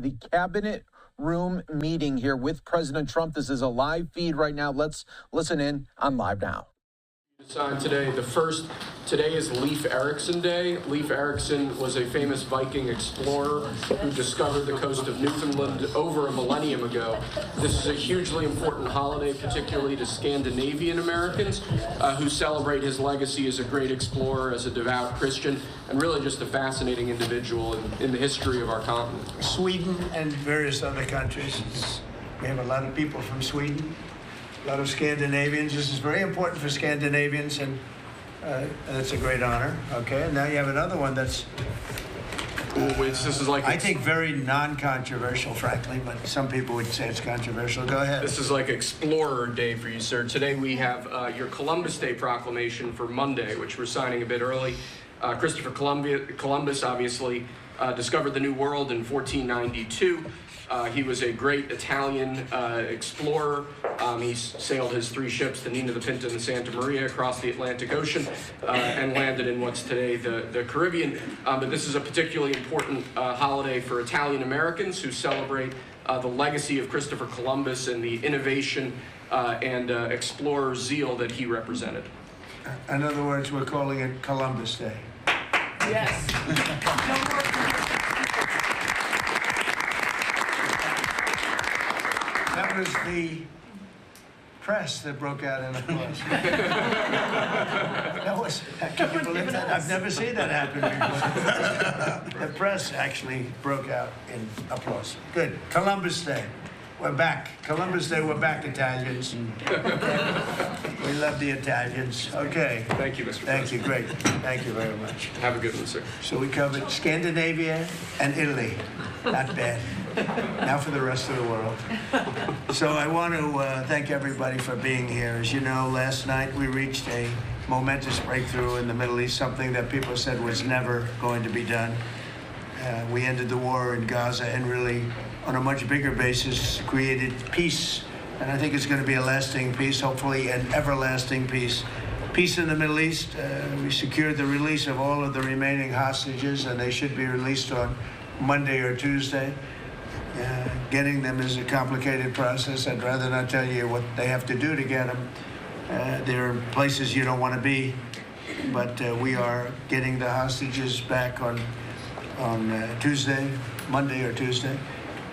the cabinet room meeting here with President Trump. This is a live feed right now. Let's listen in on Live Now. Today, today is Leif Erikson Day. Leif Erikson was a famous Viking explorer who discovered the coast of Newfoundland over a millennium ago. This is a hugely important holiday, particularly to Scandinavian Americans who celebrate his legacy as a great explorer, as a devout Christian, and really just a fascinating individual in the history of our continent. Sweden and various other countries. We have a lot of people from Sweden. A lot of Scandinavians. This is very important for Scandinavians, and it's a great honor. Okay, and now you have another one that's, this is like I think, very non-controversial, frankly, but some people would say it's controversial. Go ahead. This is like Explorer Day for you, sir. Today we have your Columbus Day proclamation for Monday, which we're signing a bit early. Christopher Columbus obviously discovered the New World in 1492. He was a great Italian explorer. He sailed his 3 ships, the Nina, the Pinta, and the Santa Maria, across the Atlantic Ocean and landed in what's today the Caribbean. But this is a particularly important holiday for Italian Americans who celebrate the legacy of Christopher Columbus and the innovation and explorer zeal that he represented. In other words, we're calling it Columbus Day. Yes. That was the press that broke out in applause. Can you believe that? I've never seen that happen before. The press actually broke out in applause. Good. Columbus Day. We're back. Columbus Day, we're back, Italians. We love the Italians. Okay. Thank you, Mr. Thank you. Great. Thank you very much. Have a good one, sir. So we covered Scandinavia and Italy. Not bad. Now for the rest of the world. So I want to thank everybody for being here. As you know, last night we reached a momentous breakthrough in the Middle East, something that people said was never going to be done. We ended the war in Gaza and really, on a much bigger basis, created peace. And I think it's going to be a lasting peace, hopefully an everlasting peace. Peace in the Middle East. We secured the release of all of the remaining hostages, and they should be released on Monday or Tuesday. Getting them is a complicated process. I'd rather not tell you what they have to do to get them. There are places you don't want to be, but we are getting the hostages back on Tuesday, Monday or Tuesday,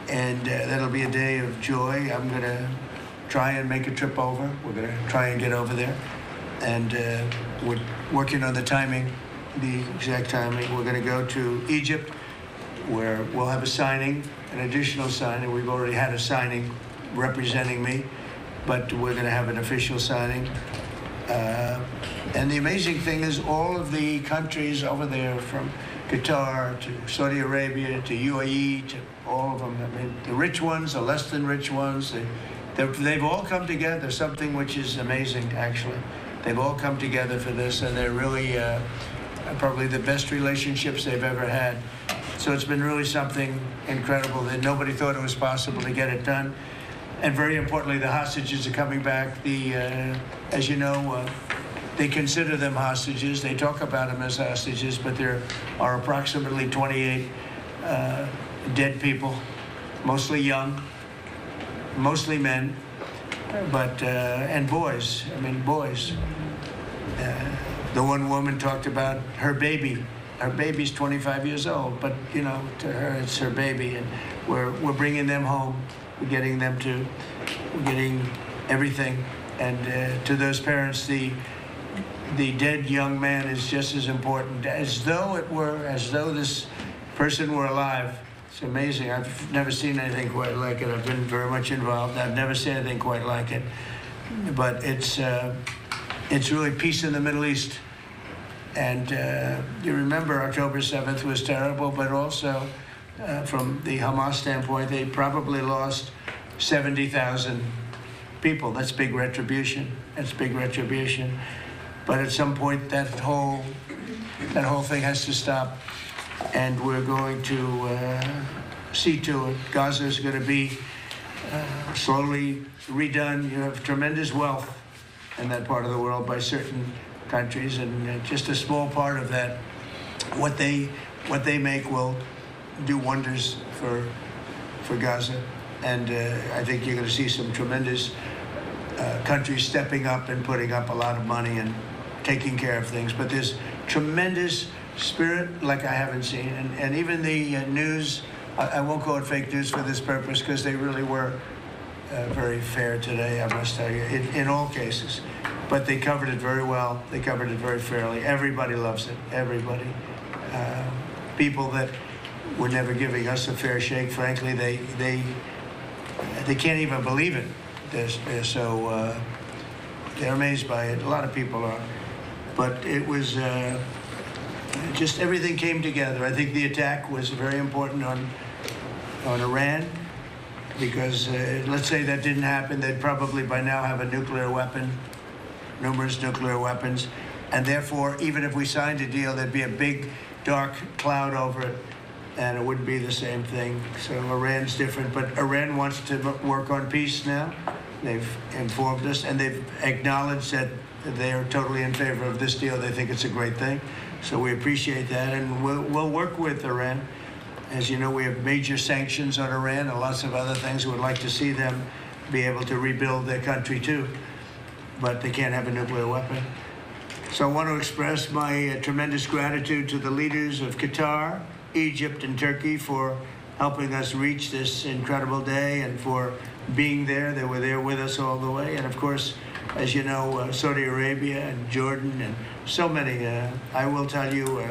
and that'll be a day of joy. I'm going to try and make a trip over. We're going to try and get over there, and we're working on the timing, the exact timing. We're going to go to Egypt, where we'll have a signing, an additional signing. We've already had a signing representing me, but we're going to have an official signing. And the amazing thing is all of the countries over there, from Qatar to Saudi Arabia to UAE to all of them, I mean, the rich ones, the less than rich ones, they've all come together, something which is amazing, actually. They've all come together for this, and they're really probably the best relationships they've ever had. So it's been really something incredible that nobody thought it was possible to get it done. And very importantly, the hostages are coming back. As you know, they consider them hostages. They talk about them as hostages, but there are approximately 28 dead people, mostly young, mostly men, but and boys. I mean, boys. The one woman talked about her baby. Her baby's 25 years old, but you know, to her it's her baby, and we're bringing them home. We're getting everything, and to those parents, the dead young man is just as important, as though this person were alive. It's amazing. I've never seen anything quite like it. I've been very much involved. I've never seen anything quite like it. But it's really peace in the Middle East. And you remember October 7th was terrible, but also from the Hamas standpoint, they probably lost 70,000 people. That's big retribution. That's big retribution. But at some point, that whole thing has to stop, and we're going to see to it. Gaza is going to be slowly redone. You have tremendous wealth in that part of the world by certain countries, and just a small part of that, what they make will do wonders for for Gaza. And I think you're going to see some tremendous countries stepping up and putting up a lot of money and taking care of things. But there's tremendous spirit like I haven't seen. And even the news, I won't call it fake news for this purpose, because they really were very fair today, I must tell you, in all cases. But they covered it very well. They covered it very fairly. Everybody loves it, everybody. People that were never giving us a fair shake, frankly, they can't even believe it. They're so, they're amazed by it. A lot of people are. But it was just everything came together. I think the attack was very important on Iran, because let's say that didn't happen, they'd probably by now have a nuclear weapon, numerous nuclear weapons, and therefore, even if we signed a deal, there'd be a big dark cloud over it, and it wouldn't be the same thing. So Iran's different, but Iran wants to work on peace now. They've informed us, and they've acknowledged that they are totally in favor of this deal. They think it's a great thing. So we appreciate that, and we'll work with Iran. As you know, we have major sanctions on Iran and lots of other things. We would like to see them be able to rebuild their country too, but they can't have a nuclear weapon. So I want to express my tremendous gratitude to the leaders of Qatar, Egypt, and Turkey for helping us reach this incredible day and for being there. They were there with us all the way. And of course, as you know, Saudi Arabia and Jordan and so many. I will tell you,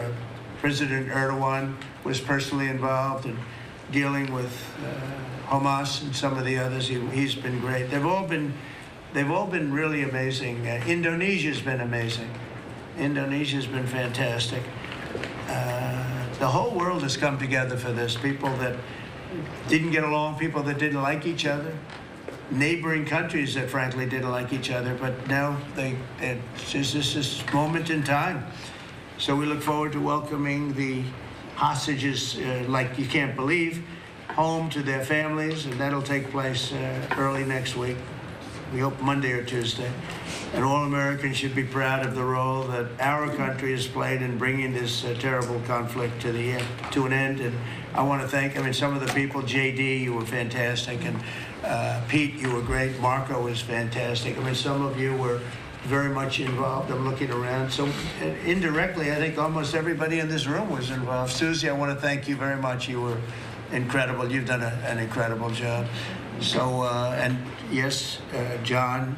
President Erdogan was personally involved in dealing with Hamas and some of the others. He's been great. They've all been really amazing. Indonesia's been amazing. Indonesia's been fantastic. The whole world has come together for this. People that didn't get along, people that didn't like each other, neighboring countries that frankly didn't like each other, but now it's just this moment in time. So we look forward to welcoming the hostages, like you can't believe, home to their families, and that'll take place early next week. We hope Monday or Tuesday. And all Americans should be proud of the role that our country has played in bringing this terrible conflict to an end. And I want to thank, some of the people, JD, you were fantastic, and Pete, you were great. Marco was fantastic. Some of you were very much involved. I'm looking around. So indirectly, I think almost everybody in this room was involved. Susie, I want to thank you very much. You were incredible. You've done an incredible job. So, and yes, John,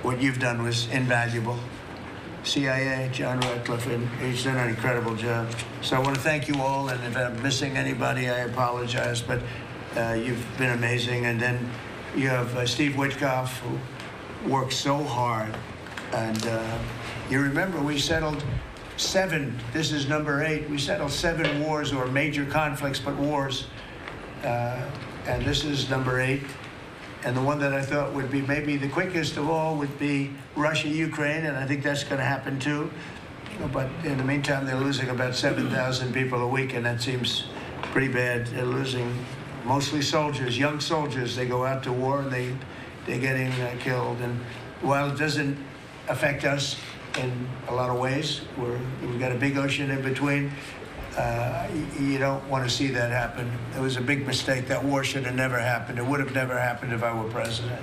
what you've done was invaluable. CIA, John Ratcliffe, and he's done an incredible job. So I want to thank you all, and if I'm missing anybody, I apologize, but you've been amazing. And then you have Steve Witkoff, who worked so hard. And you remember we settled 7, this is number 8, we settled 7 wars or major conflicts, but wars. And this is number 8. And the one that I thought would be maybe the quickest of all would be Russia-Ukraine, and I think that's going to happen too. But in the meantime, they're losing about 7,000 people a week, and that seems pretty bad. They're losing mostly soldiers, young soldiers. They go out to war, and they're getting killed. And while it doesn't affect us in a lot of ways, we've got a big ocean in between, you don't want to see that happen. It was a big mistake. That war should have never happened. It would have never happened if I were president.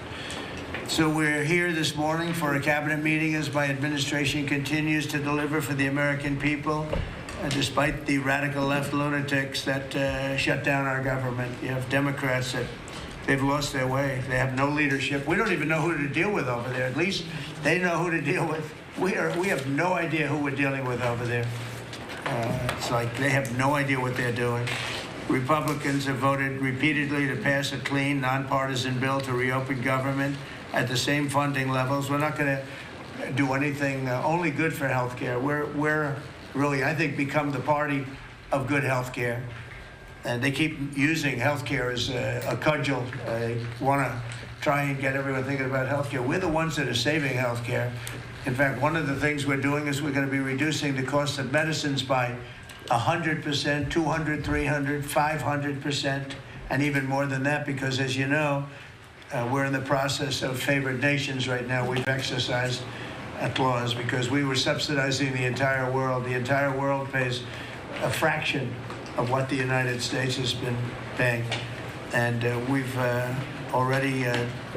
So we're here this morning for a cabinet meeting as my administration continues to deliver for the American people, despite the radical left lunatics that shut down our government. You have Democrats that they've lost their way. They have no leadership. We don't even know who to deal with over there. At least they know who to deal with. We have no idea who we're dealing with over there. It's like they have no idea what they're doing. Republicans have voted repeatedly to pass a clean, nonpartisan bill to reopen government at the same funding levels. We're not going to do anything only good for health care. We're really, I think, become the party of good health care. And they keep using health care as a cudgel. They want to try and get everyone thinking about health care. We're the ones that are saving health care. In fact, one of the things we're doing is we're going to be reducing the cost of medicines by 100%, 200, 300, 500%, and even more than that, because as you know, we're in the process of favored nations right now. We've exercised a clause because we were subsidizing the entire world. The entire world pays a fraction of what the United States has been paying. And we've already,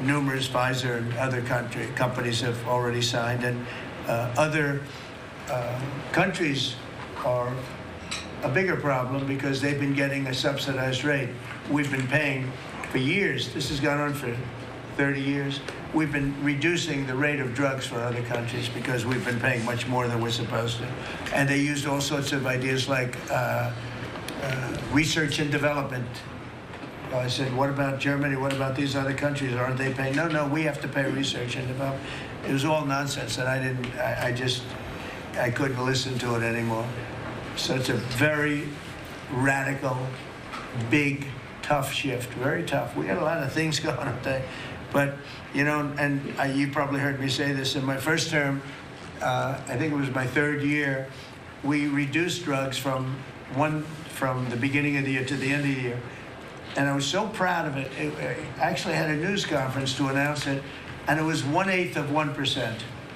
numerous Pfizer and other companies have already signed, and other countries are a bigger problem because they've been getting a subsidized rate. We've been paying for years. This has gone on for 30 years. We've been reducing the rate of drugs for other countries because we've been paying much more than we're supposed to. And they used all sorts of ideas like research and development. I said, what about Germany? What about these other countries? Aren't they paying? No, we have to pay research and development. It was all nonsense, and I couldn't listen to it anymore. So it's a very radical, big, tough shift, very tough. We got a lot of things going on today. But, you know, and you probably heard me say this in my first term, I think it was my third year, we reduced drugs from the beginning of the year to the end of the year. And I was so proud of it. I actually had a news conference to announce it, and it was 1/8 of 1%.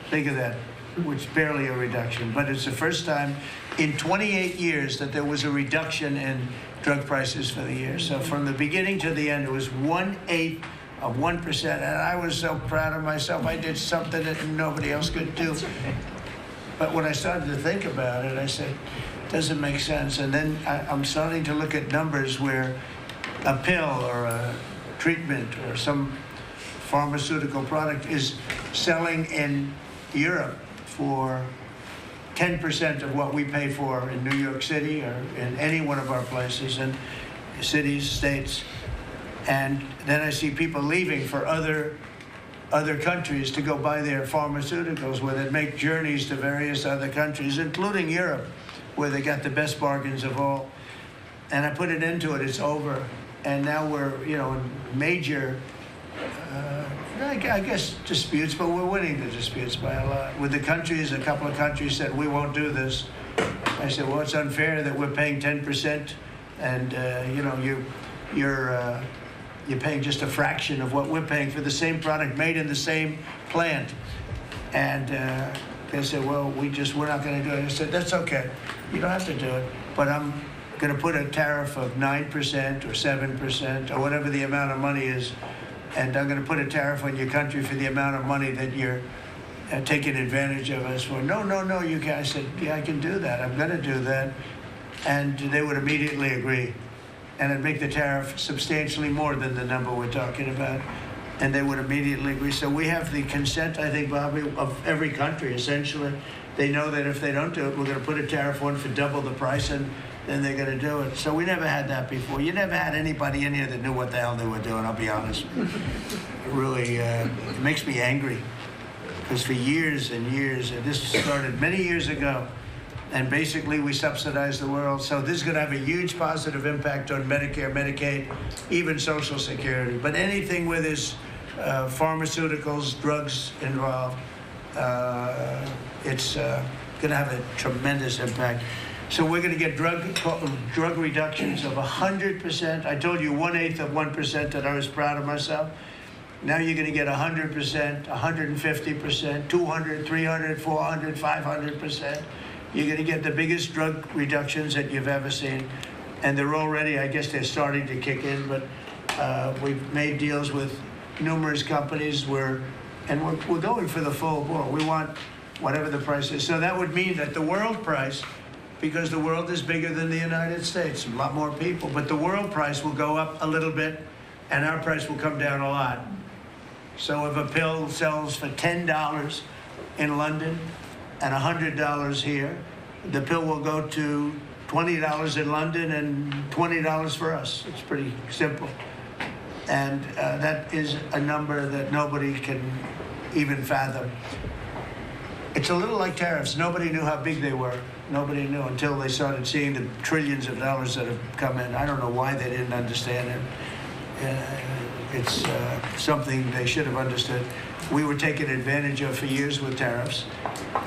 Think of that, which is barely a reduction. But it's the first time in 28 years that there was a reduction in drug prices for the year. So from the beginning to the end, it was 1/8 of 1%. And I was so proud of myself. I did something that nobody else could do. But when I started to think about it, I said, it doesn't make sense. And then I'm starting to look at numbers where a pill or a treatment or some pharmaceutical product is selling in Europe for 10% of what we pay for in New York City or in any one of our places, and cities, states. And then I see people leaving for other countries to go buy their pharmaceuticals, where they make journeys to various other countries, including Europe, where they got the best bargains of all. And I put an end to it. It's over. And now we're, you know, in major, I guess, disputes, but we're winning the disputes by a lot. With the countries, a couple of countries said, we won't do this. I said, well, it's unfair that we're paying 10%, and, you know, you're paying just a fraction of what we're paying for the same product made in the same plant. And they said, well, we're not going to do it. I said, that's okay. You don't have to do it, but I'm going to put a tariff of 9% or 7% or whatever the amount of money is, and I'm going to put a tariff on your country for the amount of money that you're taking advantage of us for. No, you can't. I said, yeah, I can do that. I'm going to do that. And they would immediately agree. And it'd make the tariff substantially more than the number we're talking about. And they would immediately agree. So we have the consent, I think, Bobby, of every country, essentially. They know that if they don't do it, we're going to put a tariff on for double the price, and then they're going to do it. So we never had that before. You never had anybody in here that knew what the hell they were doing, I'll be honest. It really it makes me angry. Because for years and years, and this started many years ago, and basically we subsidize the world. So this is going to have a huge positive impact on Medicare, Medicaid, even Social Security. But anything where there's pharmaceuticals, drugs involved, it's going to have a tremendous impact. So we're going to get drug reductions of 100%. I told you 1/8 of 1% that I was proud of myself. Now you're going to get 100%, 150%, 200, 300, 400, 500%. You're going to get the biggest drug reductions that you've ever seen. And they're already, I guess they're starting to kick in, but we've made deals with numerous companies and we're going for the full board. We want whatever the price is. So that would mean that the world price, because the world is bigger than the United States, a lot more people, but the world price will go up a little bit and our price will come down a lot. So if a pill sells for $10 in London and $100 here, the pill will go to $20 in London and $20 for us. It's pretty simple. And that is a number that nobody can even fathom. It's a little like tariffs. Nobody knew how big they were. Nobody knew until they started seeing the trillions of dollars that have come in. I don't know why they didn't understand it. It's something they should have understood. We were taken advantage of for years with tariffs,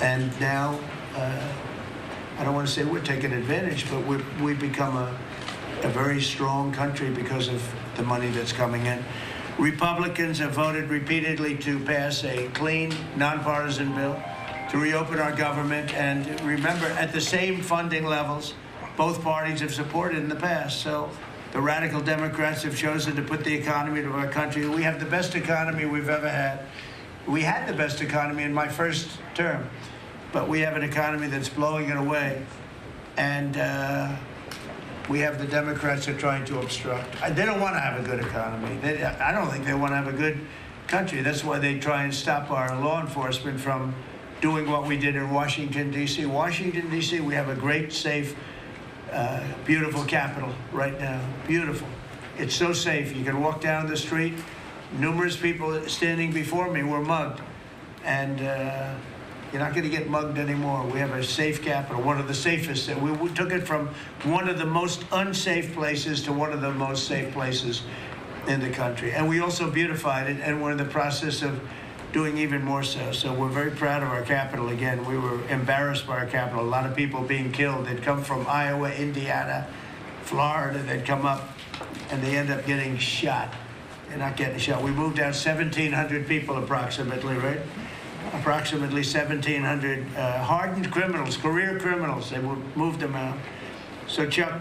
and now I don't want to say we're taking advantage, but we've become a very strong country because of the money that's coming in. Republicans have voted repeatedly to pass a clean, nonpartisan bill to reopen our government, and remember, at the same funding levels both parties have supported in the past. So The radical Democrats have chosen to put the economy of our country. We have the best economy we've ever had. We had the best economy in my first term, but we have an economy that's blowing it away. And we have the Democrats that are trying to obstruct. They don't want to have a good economy. I don't think they want to have a good country. That's why they try and stop our law enforcement from doing what we did in Washington, D.C. Washington, D.C., we have a great, safe, beautiful capital right now. Beautiful. It's so safe. You can walk down the street. Numerous people standing before me were mugged. And you're not going to get mugged anymore. We have a safe capital, one of the safest. We took it from one of the most unsafe places to one of the most safe places in the country. And we also beautified it, and we're in the process of doing even more so. So we're very proud of our capital. Again, we were embarrassed by our capital. A lot of people being killed. They'd come from Iowa, Indiana, Florida. They'd come up, and they end up getting shot. They're not getting shot. We moved out 1,700 people approximately, right? Approximately 1,700 hardened criminals, career criminals. They moved them out. So Chuck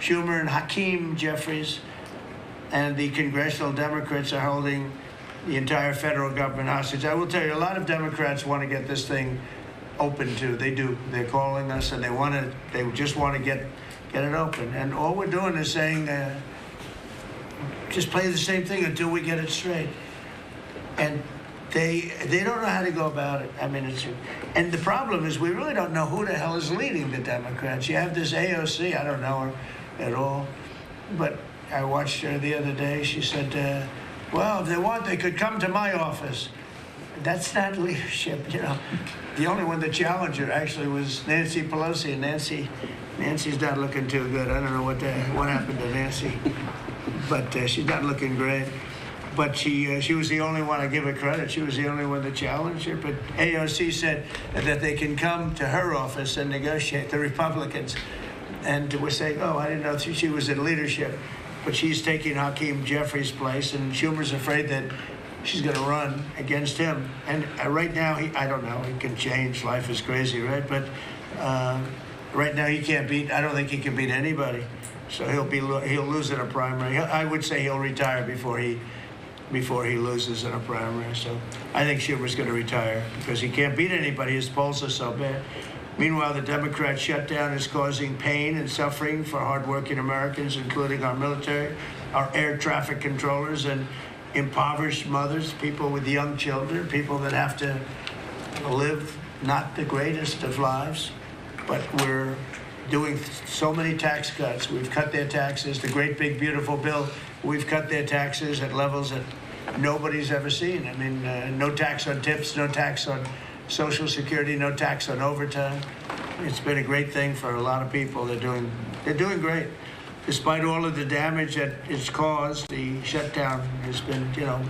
Schumer and Hakeem Jeffries and the congressional Democrats are holding the entire federal government hostage. I will tell you, a lot of Democrats want to get this thing open too. They do. They're calling us, and they just want to get it open. And all we're doing is saying, just play the same thing until we get it straight. And they don't know how to go about it. I mean, and the problem is we really don't know who the hell is leading the Democrats. You have this AOC. I don't know her at all, but I watched her the other day. She said, well, if they want, they could come to my office. That's not leadership, you know. The only one that challenged her actually was Nancy Pelosi, and Nancy's not looking too good. I don't know what happened to Nancy, but she's not looking great. But she was the only one, I give her credit, she was the only one that challenged her. But AOC said that they can come to her office and negotiate, the Republicans. And we're saying, oh, I didn't know she was in leadership. But she's taking Hakeem Jeffries' place, and Schumer's afraid that she's going to run against him. And right now, I don't know, he can change. Life is crazy, right? But right now, he can't beat, I don't think he can beat anybody. So he'll lose in a primary. I would say he'll retire before he loses in a primary. So I think Schumer's going to retire because he can't beat anybody. His polls are so bad. Meanwhile, the Democrat shutdown is causing pain and suffering for hardworking Americans, including our military, our air traffic controllers, and impoverished mothers, people with young children, people that have to live not the greatest of lives. But we're doing so many tax cuts. We've cut their taxes. The great, big, beautiful bill, we've cut their taxes at levels that nobody's ever seen. I mean, no tax on tips, no tax on Social Security, no tax on overtime. It's been a great thing for a lot of people. They're doing great. Despite all of the damage that it's caused, the shutdown has been, you know,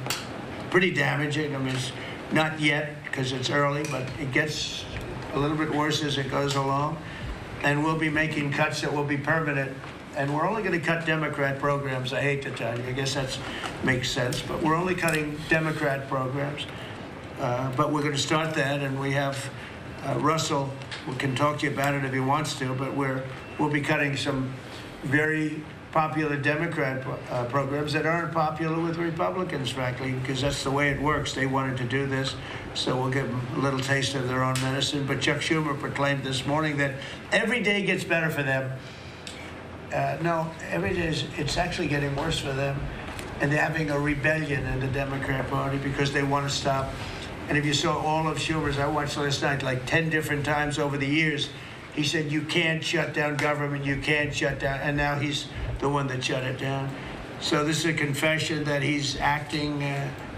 pretty damaging. I mean, it's not yet because it's early, but it gets a little bit worse as it goes along. And we'll be making cuts that will be permanent. And we're only going to cut Democrat programs. I hate to tell you. I guess that makes sense. But we're only cutting Democrat programs. But we're going to start that, and we have Russell, who can talk to you about it if he wants to, but we'll be cutting some very popular Democrat programs that aren't popular with Republicans, frankly, because that's the way it works. They wanted to do this, so we'll give them a little taste of their own medicine. But Chuck Schumer proclaimed this morning that every day gets better for them. No, every day it's actually getting worse for them, and they're having a rebellion in the Democrat Party because they want to stop. And if you saw all of Schumer's, I watched last night like 10 different times over the years, he said, you can't shut down government, you can't shut down, and now he's the one that shut it down. So this is a confession that he's acting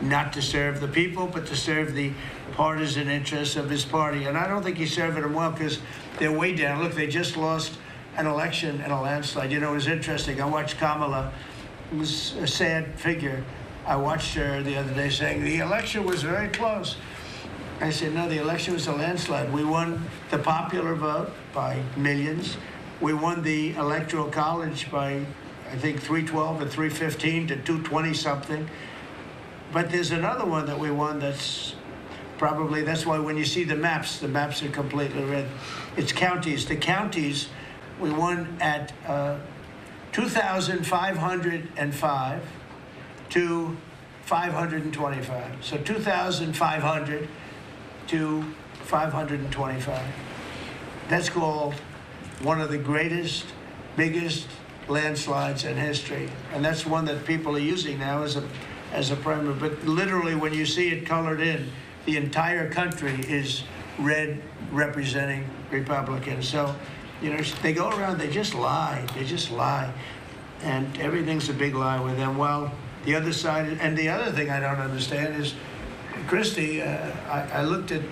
not to serve the people, but to serve the partisan interests of his party. And I don't think he's serving them well because they're way down. Look, they just lost an election in a landslide. You know, it was interesting. I watched Kamala. It was a sad figure. I watched her the other day saying the election was very close. I said, no, the election was a landslide. We won the popular vote by millions. We won the Electoral College by, I think, 312 or 315 to 220 something. But there's another one that we won that's why when you see the maps are completely red. It's counties. The counties, we won at 2,505 to 525. So 2,500 to 525. That's called one of the greatest, biggest landslides in history. And that's one that people are using now as a primary. But literally, when you see it colored in, the entire country is red, representing Republicans. So, you know, they go around, they just lie. They just lie. And everything's a big lie with them. Well, the other side, and the other thing I don't understand is, Christie, I looked at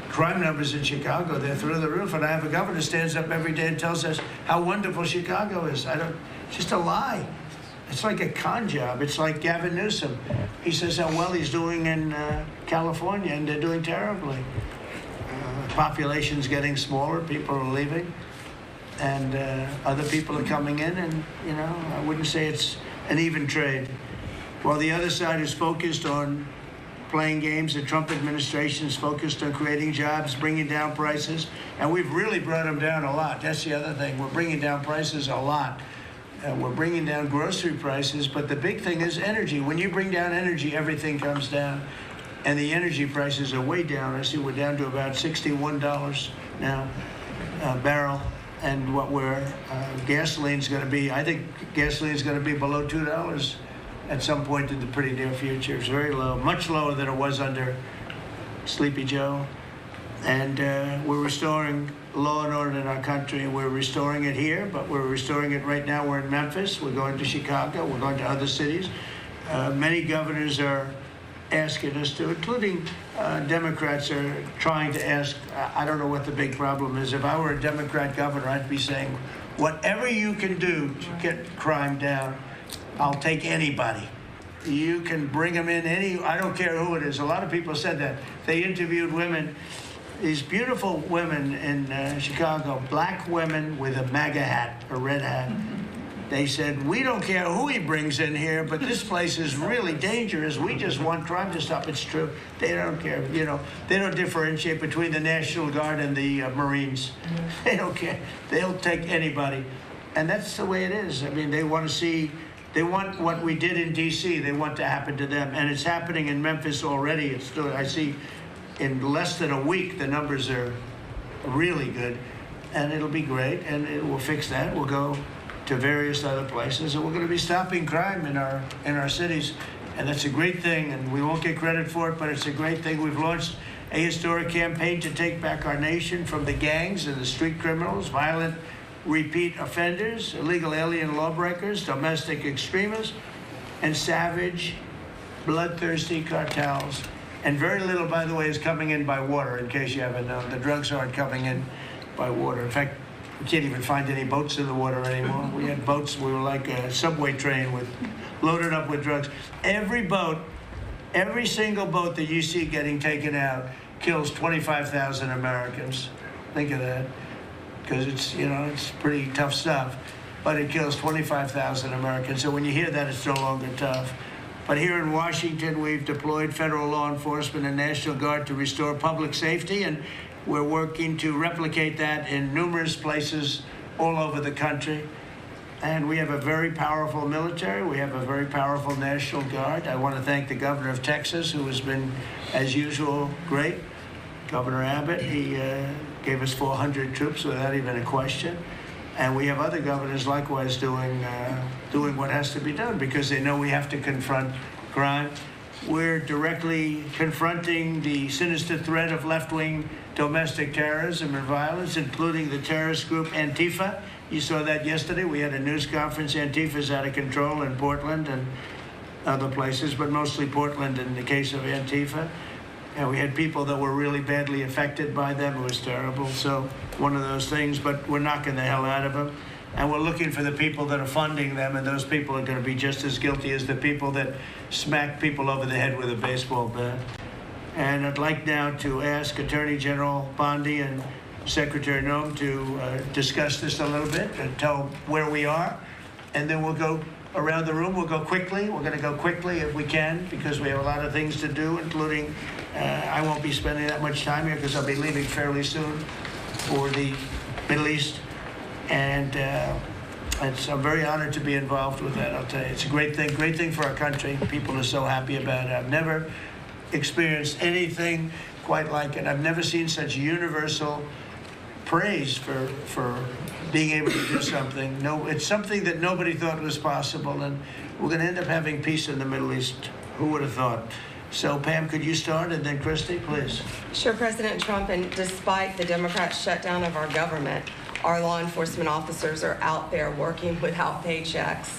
crime numbers in Chicago. They're through the roof. And I have a governor who stands up every day and tells us how wonderful Chicago is. It's just a lie. It's like a con job. It's like Gavin Newsom. He says how well he's doing in California, and they're doing terribly. Population's getting smaller. People are leaving. And other people are coming in, and, you know, I wouldn't say it's an even trade. While the other side is focused on playing games, the Trump administration is focused on creating jobs, bringing down prices, and we've really brought them down a lot. That's the other thing. We're bringing down prices a lot. We're bringing down grocery prices, but the big thing is energy. When you bring down energy, everything comes down, and the energy prices are way down. I see we're down to about $61 now a barrel. And what gasoline's going to be, I think gasoline's going to be below $2 at some point in the pretty near future. It's very low, much lower than it was under Sleepy Joe. And we're restoring law and order in our country, and we're restoring it here, but we're restoring it right now. We're in Memphis, we're going to Chicago, we're going to other cities. Many governors are asking us to, including Democrats are trying to ask. I don't know what the big problem is. If I were a Democrat governor, I'd be saying, whatever you can do to get crime down, I'll take anybody. You can bring them in I don't care who it is. A lot of people said that. They interviewed women, these beautiful women in Chicago, black women with a MAGA hat, a red hat. They said, we don't care who he brings in here, but this place is really dangerous. We just want crime to stop. It's true. They don't care. You know, they don't differentiate between the National Guard and the Marines. They don't care. They'll take anybody. And that's the way it is. I mean, they want what we did in D.C., they want to happen to them. And it's happening in Memphis already. I see in less than a week, the numbers are really good. And it'll be great. And we'll fix that. We'll go to various other places, and we're going to be stopping crime in our cities, and that's a great thing, and we won't get credit for it, but it's a great thing. We've launched a historic campaign to take back our nation from the gangs and the street criminals, violent repeat offenders, illegal alien lawbreakers, domestic extremists, and savage, bloodthirsty cartels. And very little, by the way, is coming in by water, in case you haven't known. The drugs aren't coming in by water. In fact, we can't even find any boats in the water anymore. We had boats, we were like a subway train loaded up with drugs. Every single boat that you see getting taken out kills 25,000 Americans. Think of that, because it's pretty tough stuff, but it kills 25,000 Americans. So when you hear that, it's no longer tough. But here in Washington, we've deployed federal law enforcement and National Guard to restore public safety, and we're working to replicate that in numerous places all over the country. And we have a very powerful military. We have a very powerful National Guard. I want to thank the governor of Texas, who has been, as usual, great. Governor Abbott, he gave us 400 troops without even a question. And we have other governors likewise doing what has to be done, because they know we have to confront crime. We're directly confronting the sinister threat of left-wing domestic terrorism and violence, including the terrorist group Antifa. You saw that yesterday. We had a news conference. Antifa's out of control in Portland and other places, but mostly Portland in the case of Antifa. And we had people that were really badly affected by them. It was terrible. So one of those things, but we're knocking the hell out of them. And we're looking for the people that are funding them, and those people are going to be just as guilty as the people that smack people over the head with a baseball bat. And I'd like now to ask Attorney General Bondi and Secretary Noem to discuss this a little bit and tell where we are. And then we'll go around the room. We'll go quickly. We're going to go quickly if we can, because we have a lot of things to do, including I won't be spending that much time here because I'll be leaving fairly soon for the Middle East. And I'm very honored to be involved with that, I'll tell you. It's a great thing for our country. People are so happy about it. I've never experienced anything quite like it. I've never seen such universal praise for being able to do something. No, it's something that nobody thought was possible, and we're going to end up having peace in the Middle East. Who would have thought? So, Pam, could you start, and then Christy, please. Sure, President Trump, and despite the Democrat shutdown of our government, our law enforcement officers are out there working without paychecks,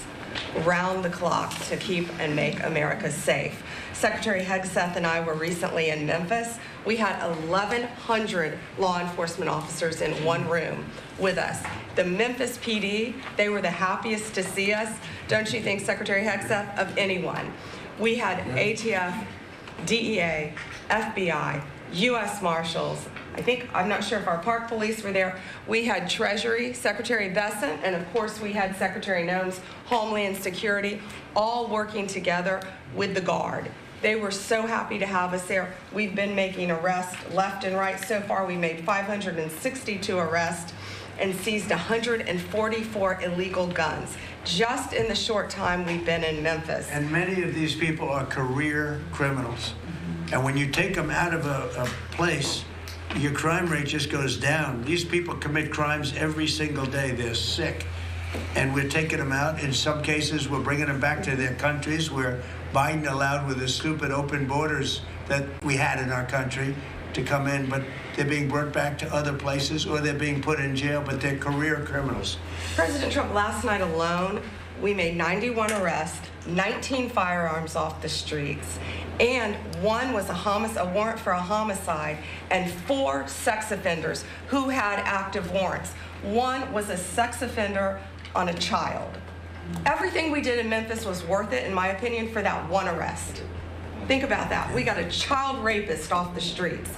round the clock, to keep and make America safe. Secretary Hegseth and I were recently in Memphis. We had 1,100 law enforcement officers in one room with us. The Memphis PD, they were the happiest to see us, don't you think, Secretary Hegseth, of anyone? We had ATF, DEA, FBI, U.S. Marshals. I'm not sure if our park police were there. We had Treasury, Secretary Vance, and of course we had Secretary Noem's Homeland Security, all working together with the Guard. They were so happy to have us there. We've been making arrests left and right. So far, we made 562 arrests and seized 144 illegal guns just in the short time we've been in Memphis. And many of these people are career criminals. And when you take them out of a place, your crime rate just goes down. These people commit crimes every single day. They're sick. And we're taking them out. In some cases, we're bringing them back to their countries where Biden allowed, with the stupid open borders that we had in our country, to come in. But they're being brought back to other places, or they're being put in jail, but they're career criminals. President Trump, last night alone, we made 91 arrests, 19 firearms off the streets, and one was a warrant for a homicide, and 4 sex offenders who had active warrants. One was a sex offender on a child. Everything we did in Memphis was worth it, in my opinion, for that one arrest. Think about that. We got a child rapist off the streets,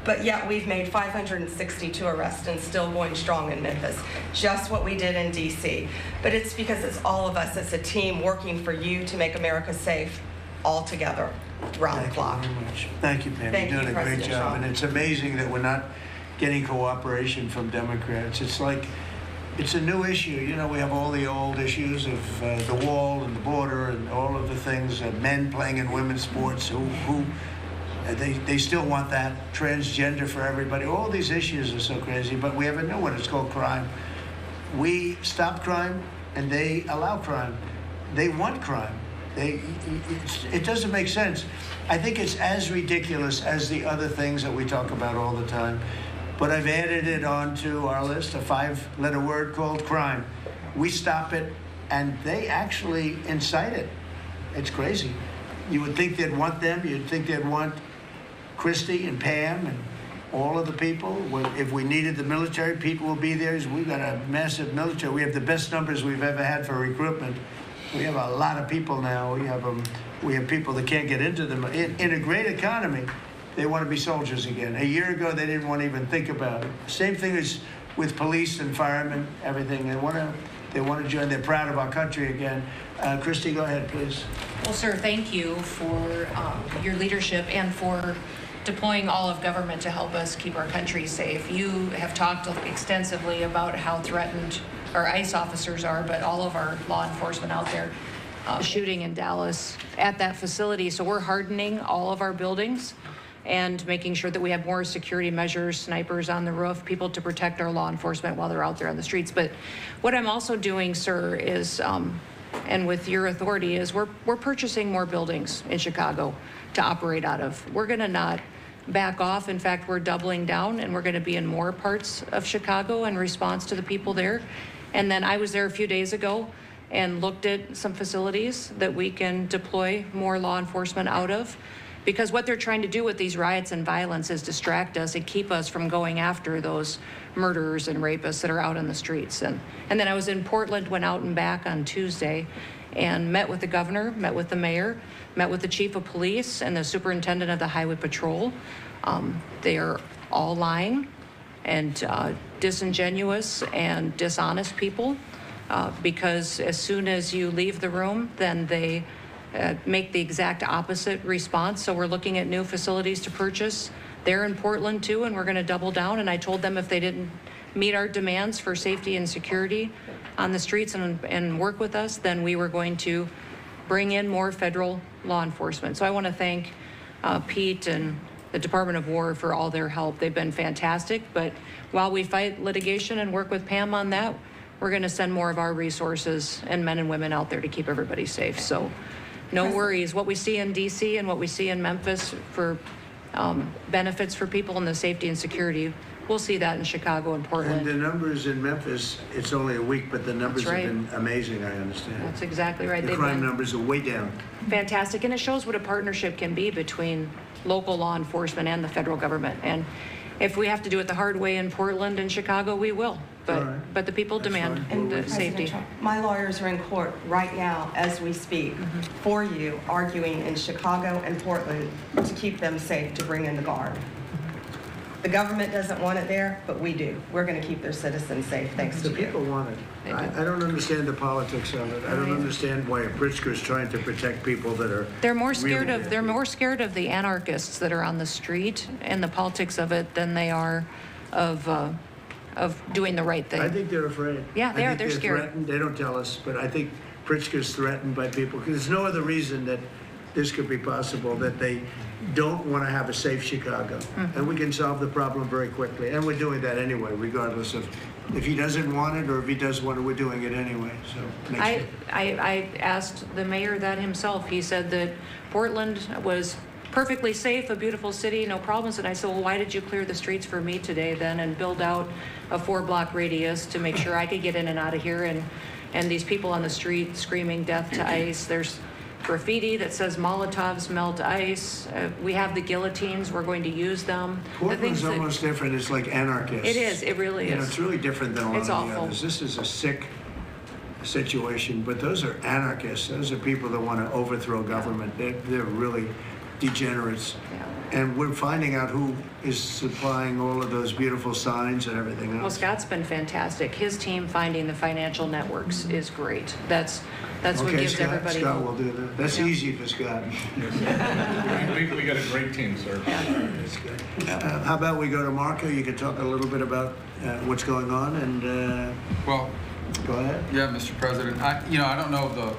but yet we've made 562 arrests and still going strong in Memphis. Just what we did in D.C. But it's because it's all of us as a team working for you to make America safe, all together, round the clock. Thank you very much. Thank you, Pam. Thank You're you, doing a great President job. Trump. And it's amazing that we're not getting cooperation from Democrats. It's a new issue. You know, we have all the old issues of the wall and the border and all of the things, men playing in women's sports they still want that, transgender for everybody. All these issues are so crazy, but we have a new one. It's called crime. We stop crime, and they allow crime. They want crime. It doesn't make sense. I think it's as ridiculous as the other things that we talk about all the time. But I've added it onto our list, a 5-letter word called crime. We stop it, and they actually incite it. It's crazy. You would think they'd want them. You'd think they'd want Christy and Pam and all of the people. If we needed the military, Pete will be there. We've got a massive military. We have the best numbers we've ever had for recruitment. We have a lot of people now. We have people that can't get into them. In a great economy, they want to be soldiers again. A year ago, they didn't want to even think about it. Same thing as with police and firemen, everything. They want to join. They're proud of our country again. Christy, go ahead, please. Well, sir, thank you for your leadership and for deploying all of government to help us keep our country safe. You have talked extensively about how threatened our ICE officers are, but all of our law enforcement out there. Shooting in Dallas at that facility. So we're hardening all of our buildings and making sure that we have more security measures, snipers on the roof, people to protect our law enforcement while they're out there on the streets. But what I'm also doing, sir, is, and with your authority, is we're purchasing more buildings in Chicago to operate out of. We're going to not back off. In fact, we're doubling down, and we're going to be in more parts of Chicago in response to the people there. And then I was there a few days ago and looked at some facilities that we can deploy more law enforcement out of. Because what they're trying to do with these riots and violence is distract us and keep us from going after those murderers and rapists that are out in the streets. And then I was in Portland, went out and back on Tuesday and met with the governor, met with the mayor, met with the chief of police and the superintendent of the highway patrol. They are all lying and disingenuous and dishonest people because as soon as you leave the room, then they make the exact opposite response. So we're looking at new facilities to purchase. They're in Portland too, and we're going to double down. And I told them if they didn't meet our demands for safety and security on the streets and work with us, then we were going to bring in more federal law enforcement. So I want to thank Pete and the Department of War for all their help. They've been fantastic, but while we fight litigation and work with Pam on that, we're going to send more of our resources and men and women out there to keep everybody safe. So no worries. What we see in DC and what we see in Memphis for benefits for people in the safety and security, we'll see that in Chicago and Portland. And the numbers in Memphis, it's only a week, but the numbers have been amazing, I understand. That's exactly right. The crime numbers are way down. Fantastic, and it shows what a partnership can be between local law enforcement and the federal government. And if we have to do it the hard way in Portland and Chicago, we will. But the people demand the safety. Trump, my lawyers are in court right now as we speak for you, arguing in Chicago and Portland to keep them safe, to bring in the guard. The government doesn't want it there, but we do. We're going to keep their citizens safe, thanks to you. The people want it. I don't understand the politics of it. I don't understand why Pritzker is trying to protect people that are. They're more scared of the anarchists that are on the street and the politics of it than they are of doing the right thing. I think they're afraid. Yeah, they are. They're scared. Threatened. They don't tell us, but I think Pritzker's threatened by people because there's no other reason that this could be possible, that they don't want to have a safe Chicago. And we can solve the problem very quickly. And we're doing that anyway, regardless of if he doesn't want it or if he does want it, we're doing it anyway. So I asked the mayor that himself. He said that Portland was perfectly safe, a beautiful city, no problems. And I said, well, why did you clear the streets for me today then and build out a 4-block radius to make sure I could get in and out of here? And these people on the street screaming death to ICE. There's graffiti that says Molotovs melt ice. We have the guillotines. We're going to use them. Portland's almost different. It's like anarchists. It is. It really is. It's really different than a lot of the awful. others. This is a sick situation, but those are anarchists. Those are people that want to overthrow government. They're really degenerates. And we're finding out who is supplying all of those beautiful signs and everything else. Well, Scott's been fantastic. His team finding the financial networks is great. That's what gives everybody Scott hope. will do that. That's easy for Scott. We got a great team, sir. That's good. How about we go to Marco? You can talk a little bit about what's going on and well, go ahead. Yeah, Mr. President. I don't know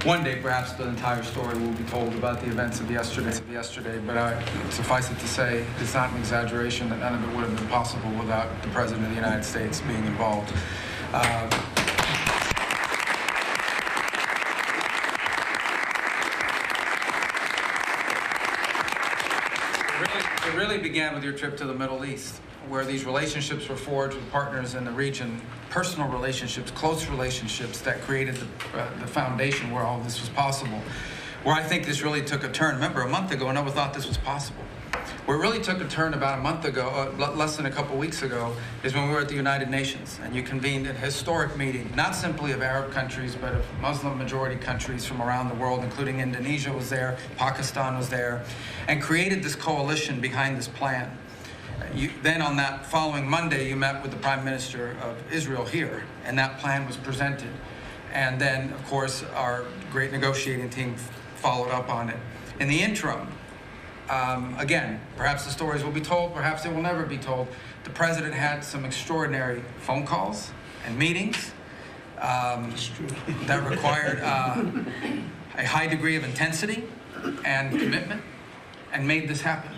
one day perhaps the entire story will be told about the events of yesterday, but suffice it to say, it's not an exaggeration that none of it would have been possible without the President of the United States being involved. It really began with your trip to the Middle East, where these relationships were forged with partners in the region, personal relationships, close relationships that created the foundation where all this was possible. Where I think this really took a turn. Remember, a month ago, no one thought this was possible. Where it really took a turn about a month ago, less than a couple weeks ago, is when we were at the United Nations and you convened a historic meeting, not simply of Arab countries, but of Muslim-majority countries from around the world, including Indonesia was there, Pakistan was there, and created this coalition behind this plan. Then on that following Monday, you met with the Prime Minister of Israel here, and that plan was presented. And then, of course, our great negotiating team followed up on it. In the interim, again, perhaps the stories will be told, perhaps they will never be told. The President had some extraordinary phone calls and meetings that required a high degree of intensity and commitment and made this happen.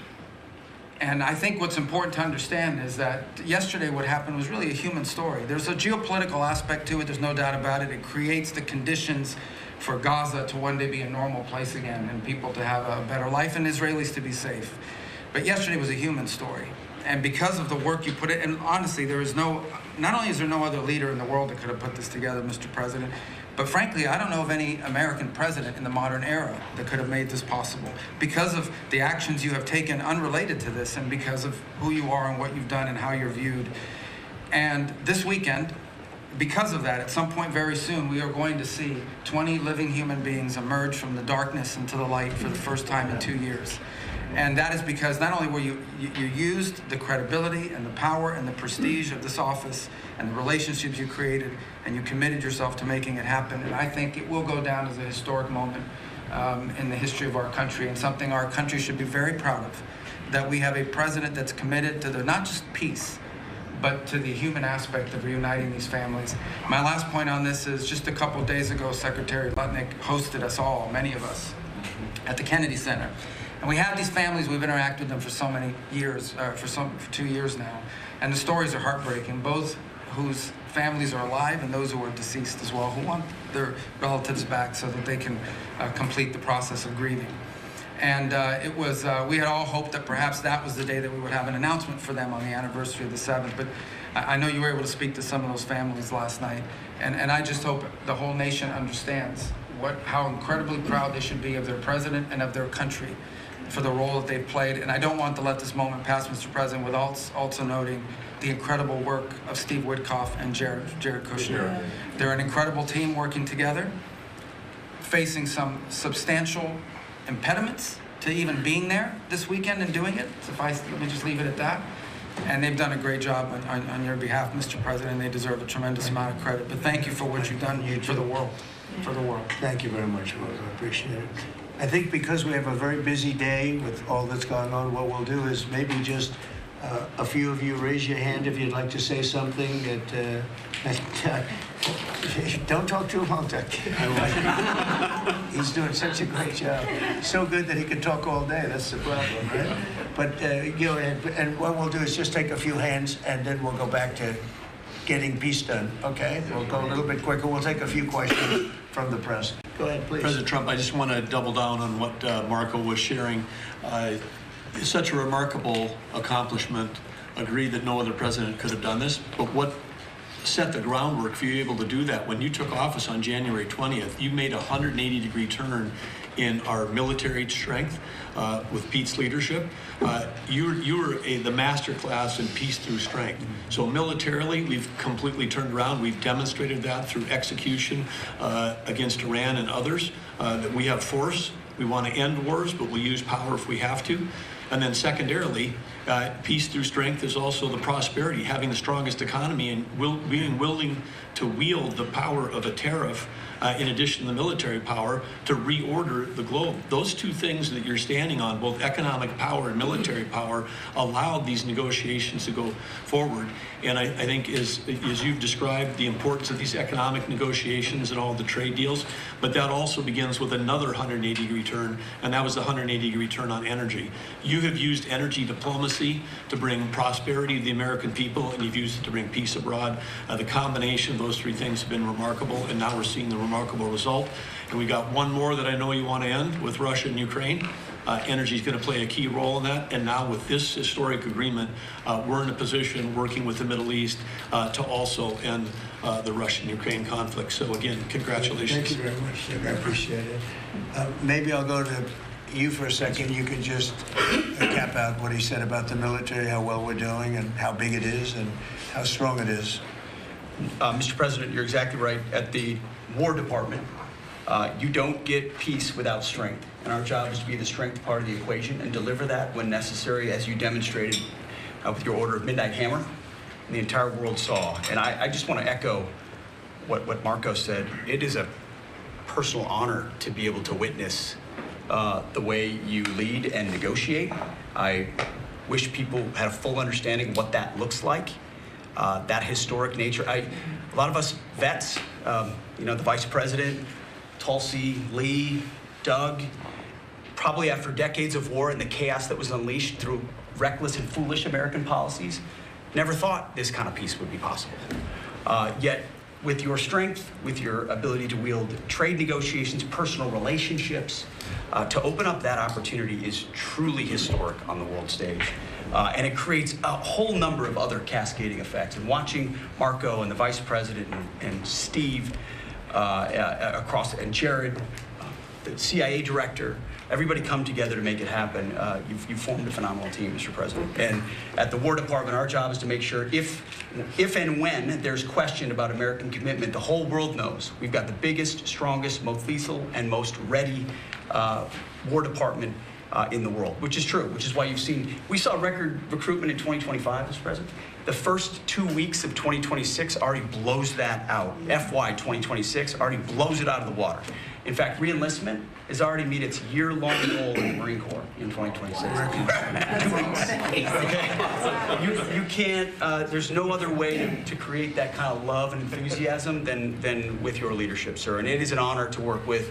And I think what's important to understand is that yesterday what happened was really a human story. There's a geopolitical aspect to it, there's no doubt about it. It creates the conditions for Gaza to one day be a normal place again and people to have a better life and Israelis to be safe. But yesterday was a human story. And because of the work you put in, and honestly, not only is there no other leader in the world that could have put this together, Mr. President, but frankly, I don't know of any American president in the modern era that could have made this possible because of the actions you have taken unrelated to this and because of who you are and what you've done and how you're viewed. And this weekend, because of that, at some point very soon, we are going to see 20 living human beings emerge from the darkness into the light for the first time in 2 years. And that is because not only were you used the credibility and the power and the prestige of this office and the relationships you created, and you committed yourself to making it happen. And I think it will go down as a historic moment in the history of our country and something our country should be very proud of, that we have a president that's committed to not just peace, but to the human aspect of reuniting these families. My last point on this is just a couple days ago, Secretary Lutnick hosted us all, many of us, at the Kennedy Center. And we have these families, we've interacted with them for so many years, for 2 years now. And the stories are heartbreaking, both whose families are alive and those who are deceased as well, who want their relatives back so that they can complete the process of grieving. And we had all hoped that perhaps that was the day that we would have an announcement for them on the anniversary of the 7th. But I know you were able to speak to some of those families last night. And I just hope the whole nation understands how incredibly proud they should be of their president and of their country for the role that they've played. And I don't want to let this moment pass, Mr. President, without also noting the incredible work of Steve Witkoff and Jared Kushner. Yeah. They're an incredible team working together, facing some substantial impediments to even being there this weekend and doing it. Let me just leave it at that. And they've done a great job on your behalf, Mr. President, and they deserve a tremendous amount of credit. But thank you for what you've done for the world. For the world. Thank you very much, Rose. I appreciate it. I think because we have a very busy day with all that's going on, what we'll do is maybe just a few of you raise your hand if you'd like to say something that don't talk too long, Doug. He's doing such a great job. So good that he can talk all day. That's the problem, right? But and what we'll do is just take a few hands, and then we'll go back to getting peace done. Okay? We'll go a little bit quicker. We'll take a few questions from the press. Go ahead, please. President Trump, I just want to double down on what Marco was sharing. It's such a remarkable accomplishment. Agree that no other president could have done this, but what set the groundwork for you able to do that? When you took office on January 20th, you made a 180-degree turn in our military strength with Pete's leadership. You were the master class in peace through strength. So militarily, we've completely turned around. We've demonstrated that through execution against Iran and others, that we have force. We want to end wars, but we'll use power if we have to. And then secondarily, peace through strength is also the prosperity, having the strongest economy and being willing to wield the power of a tariff in addition to the military power to reorder the globe. Those two things that you're standing on, both economic power and military power, allowed these negotiations to go forward. And I think as you've described the importance of these economic negotiations and all the trade deals, but that also begins with another 180-degree turn, and that was the 180-degree turn on energy. You have used energy diplomacy to bring prosperity to the American people, and you've used it to bring peace abroad. The combination of those three things have been remarkable, and now we're seeing the remarkable result. And we got one more that I know you want to end with Russia and Ukraine. Energy is going to play a key role in that. And now with this historic agreement, we're in a position working with the Middle East to also end the Russian-Ukraine conflict. So again, congratulations. Thank you very much, Doug. I appreciate it. Maybe I'll go to you for a second. You could just cap out what he said about the military, how well we're doing and how big it is and how strong it is. Mr. President, you're exactly right. At the War Department, you don't get peace without strength. And our job is to be the strength part of the equation and deliver that when necessary, as you demonstrated with your Order of Midnight Hammer, and the entire world saw. And I just want to echo what Marco said. It is a personal honor to be able to witness the way you lead and negotiate. I wish people had a full understanding of what that looks like, that historic nature. A lot of us vets, the Vice President, Tulsi, Lee, Doug, probably after decades of war and the chaos that was unleashed through reckless and foolish American policies, never thought this kind of peace would be possible. Yet, with your strength, with your ability to wield trade negotiations, personal relationships, to open up that opportunity is truly historic on the world stage. And it creates a whole number of other cascading effects. And watching Marco and the Vice President and Steve and Jared, the CIA director, everybody come together to make it happen. You've formed a phenomenal team, Mr. President. And at the War Department, our job is to make sure if and when there's question about American commitment, the whole world knows we've got the biggest, strongest, most lethal, and most ready War Department in the world, which is true, which is why we saw record recruitment in 2025, Mr. President. The first 2 weeks of 2026 already blows that out. FY 2026 already blows it out of the water. In fact, reenlistment has already met its year-long goal in the Marine Corps in 2026. Okay. You can't, there's no other way to create that kind of love and enthusiasm than with your leadership, sir. And it is an honor to work with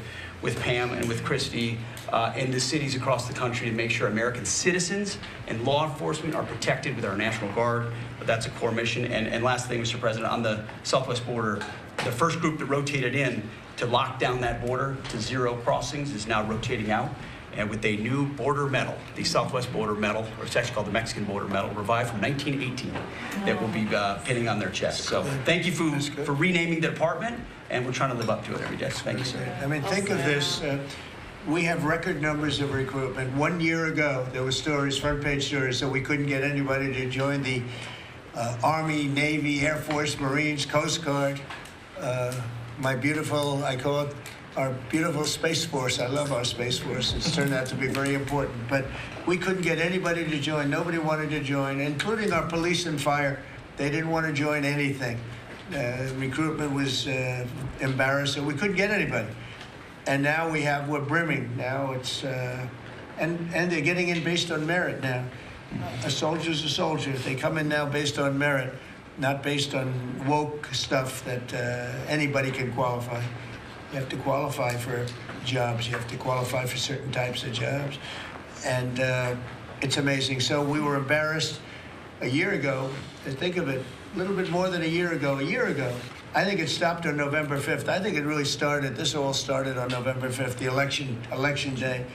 Pam and with Christy and the cities across the country to make sure American citizens and law enforcement are protected with our National Guard. That's a core mission. And last thing, Mr. President, on the southwest border, the first group that rotated in to lock down that border to 0 crossings is now rotating out. And with a new border medal, the Southwest Border Medal, or it's actually called the Mexican Border Medal, revived from 1918, that will be pinning on their chest. So thank you for renaming the department, and we're trying to live up to it every day. Thank you, sir. I mean, think of this. We have record numbers of recruitment. 1 year ago, there were stories, front-page stories, that we couldn't get anybody to join the Army, Navy, Air Force, Marines, Coast Guard. My beautiful, I call it our beautiful Space Force. I love our Space Force. It's turned out to be very important. But we couldn't get anybody to join. Nobody wanted to join, including our police and fire. They didn't want to join anything. Recruitment was embarrassing. We couldn't get anybody. And now we're brimming. Now it's, and they're getting in based on merit now. A soldier's a soldier. They come in now based on merit, not based on woke stuff that anybody can qualify. You have to qualify for jobs. You have to qualify for certain types of jobs. And it's amazing. So we were embarrassed a year ago. Think of it, a little bit more than a year ago. I think it stopped on November 5th. I think it really started, this all started on November 5th, the election day.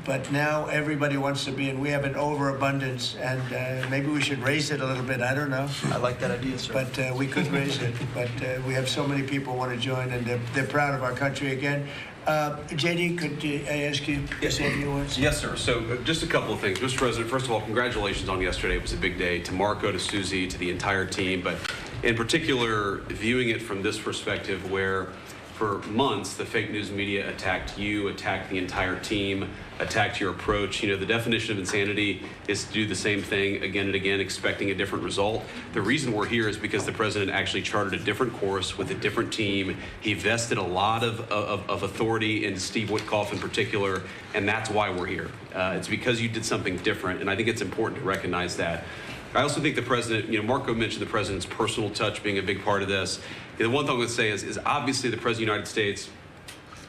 But now everybody wants to be, and we have an overabundance, and maybe we should raise it a little bit. I don't know. I like that idea, sir. But we could raise it. But we have so many people want to join, and they're proud of our country again. JD, could I ask you to say a few words? Yes, sir. So just a couple of things. Mr. President, first of all, congratulations on yesterday. It was a big day. To Marco, to Susie, to the entire team. But in particular, viewing it from this perspective where for months, the fake news media attacked you, attacked the entire team, attacked your approach. You know, the definition of insanity is to do the same thing again and again, expecting a different result. The reason we're here is because the president actually charted a different course with a different team. He vested a lot of authority in Steve Witkoff in particular, and that's why we're here. It's because you did something different, and I think it's important to recognize that. I also think the president, you know, Marco mentioned the president's personal touch being a big part of this. The one thing I would say is obviously the president of the United States,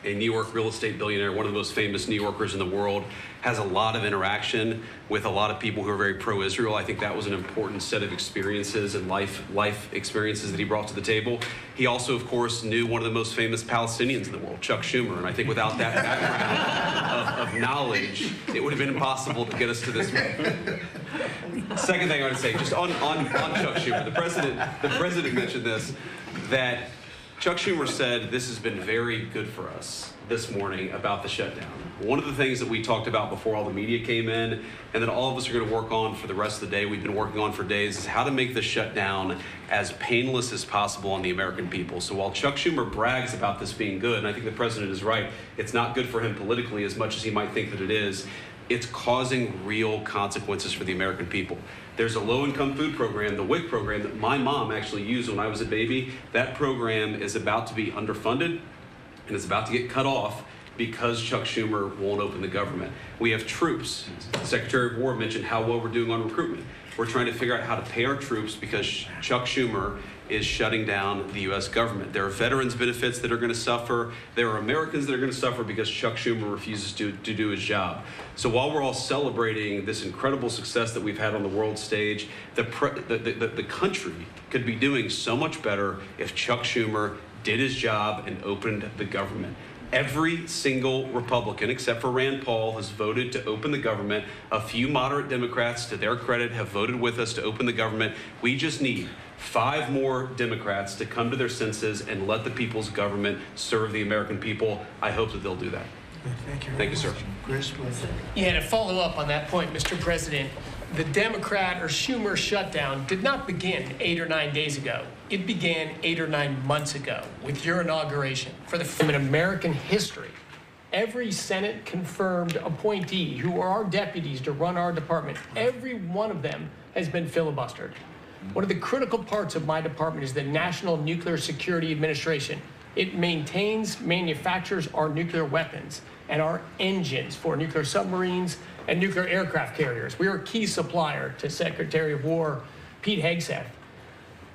a New York real estate billionaire, one of the most famous New Yorkers in the world, has a lot of interaction with a lot of people who are very pro-Israel. I think that was an important set of experiences and life experiences that he brought to the table. He also, of course, knew one of the most famous Palestinians in the world, Chuck Schumer. And I think without that background of knowledge, it would have been impossible to get us to this point. Second thing I would say, just on Chuck Schumer, the president mentioned this, that Chuck Schumer said this has been very good for us this morning about the shutdown. One of the things that we talked about before all the media came in and that all of us are going to work on for the rest of the day, we've been working on for days, is how to make the shutdown as painless as possible on the American people. So while Chuck Schumer brags about this being good, and I think the president is right, it's not good for him politically as much as he might think that it is. It's causing real consequences for the American people. There's a low-income food program, the WIC program, that my mom actually used when I was a baby. That program is about to be underfunded, and it's about to get cut off because Chuck Schumer won't open the government. We have troops. The Secretary of War mentioned how well we're doing on recruitment. We're trying to figure out how to pay our troops because Chuck Schumer is shutting down the U.S. government. There are veterans benefits that are going to suffer. There are Americans that are going to suffer because Chuck Schumer refuses to do his job. So while we're all celebrating this incredible success that we've had on the world stage, the country could be doing so much better if Chuck Schumer did his job and opened the government. Every single Republican, except for Rand Paul, has voted to open the government. A few moderate Democrats, to their credit, have voted with us to open the government. We just need 5 more Democrats to come to their senses and let the people's government serve the American people. I hope that they'll do that. Thank you, sir. Chris, please. Yeah, to follow up on that point, Mr. President, the Democrat or Schumer shutdown did not begin 8 or 9 days ago. It began 8 or 9 months ago with your inauguration. For the first time in American history, every Senate confirmed appointee who are our deputies to run our department, every one of them has been filibustered. One of the critical parts of my department is the National Nuclear Security Administration. It maintains, manufactures our nuclear weapons and our engines for nuclear submarines and nuclear aircraft carriers. We are a key supplier to Secretary of War Pete Hegseth.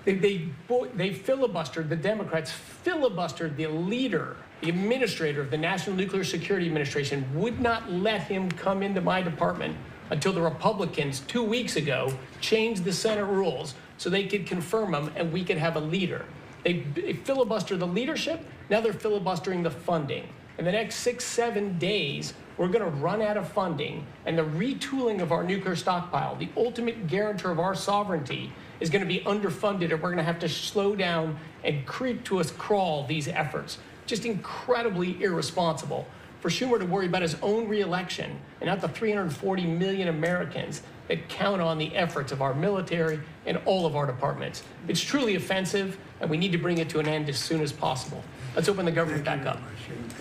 They filibustered, the Democrats filibustered the leader, the administrator of the National Nuclear Security Administration, would not let him come into my department until the Republicans 2 weeks ago changed the Senate rules so they could confirm him and we could have a leader. They filibustered the leadership, now they're filibustering the funding. In the next 6-7 days, we're going to run out of funding, and the retooling of our nuclear stockpile, the ultimate guarantor of our sovereignty, is going to be underfunded, and we're going to have to slow down and creep to a crawl these efforts. Just incredibly irresponsible for Schumer to worry about his own reelection and not the 340 million Americans that count on the efforts of our military and all of our departments. It's truly offensive, and we need to bring it to an end as soon as possible. Let's open the government back up.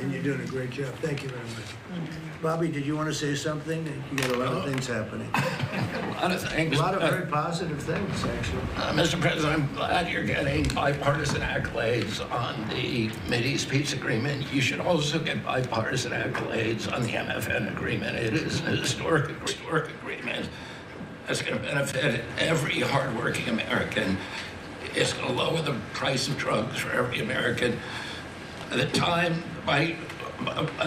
And you're doing a great job. Thank you very much. Bobby, did you want to say something? You got a lot of things happening. A lot of things. A lot of very positive things, actually. Mr. President, I'm glad you're getting bipartisan accolades on the Mideast peace agreement. You should also get bipartisan accolades on the MFN agreement. It is a historic agreement that's going to benefit every hardworking American. It's going to lower the price of drugs for every American. By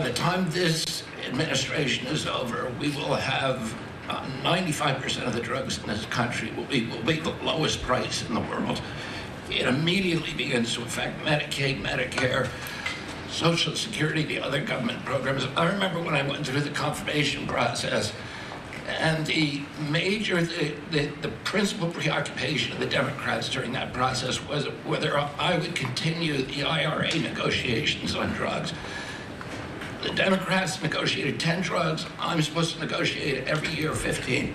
the time this administration is over, we will have 95% of the drugs in this country will be the lowest price in the world. It immediately begins to affect Medicaid, Medicare, Social Security, the other government programs. I remember when I went through the confirmation process, and the principal preoccupation of the Democrats during that process was whether I would continue the IRA negotiations on drugs. The Democrats negotiated 10 drugs. I'm supposed to negotiate every year 15.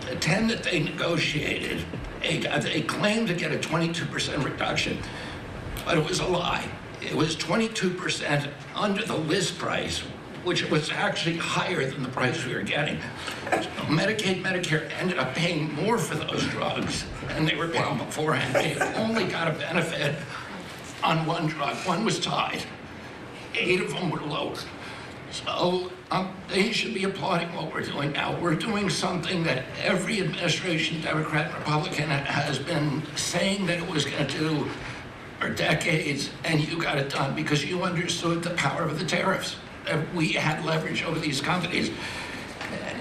The 10 that they negotiated, they claimed to get a 22% reduction, but it was a lie. It was 22% under the list price, which was actually higher than the price we were getting. So Medicaid, Medicare ended up paying more for those drugs than they were paying beforehand. They only got a benefit on one drug. One was tied. 8 of them were lower. So they should be applauding what we're doing now. We're doing something that every administration, Democrat and Republican, has been saying that it was going to do for decades, and you got it done because you understood the power of the tariffs. We had leverage over these companies.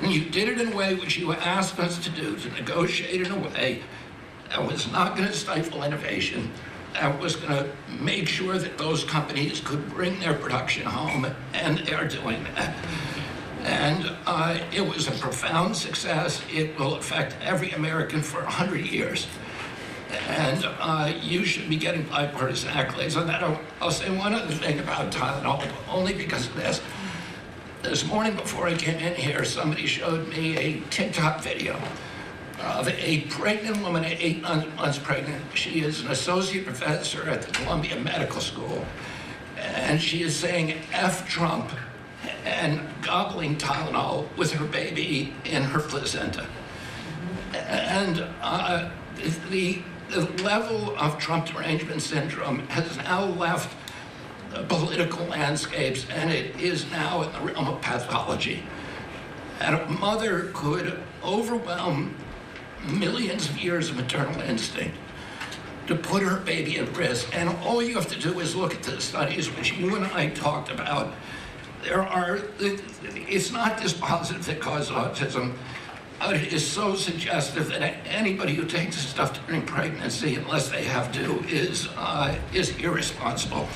And you did it in a way which you asked us to do, to negotiate in a way that was not going to stifle innovation, that was going to make sure that those companies could bring their production home, and they are doing that. And it was a profound success. It will affect every American for 100 years. And you should be getting bipartisan accolades on that. I'll say one other thing about Tylenol, only because of this. This morning before I came in here, somebody showed me a TikTok video of a pregnant woman at 8 months pregnant. She is an associate professor at the Columbia Medical School. And she is saying F Trump and gobbling Tylenol with her baby in her placenta. And the level of Trump derangement syndrome has now left the political landscapes, and it is now in the realm of pathology. And a mother could overwhelm millions of years of maternal instinct to put her baby at risk. And all you have to do is look at the studies which you and I talked about. It's not dispositive that causes autism. It is so suggestive that anybody who takes this stuff during pregnancy, unless they have to, is irresponsible.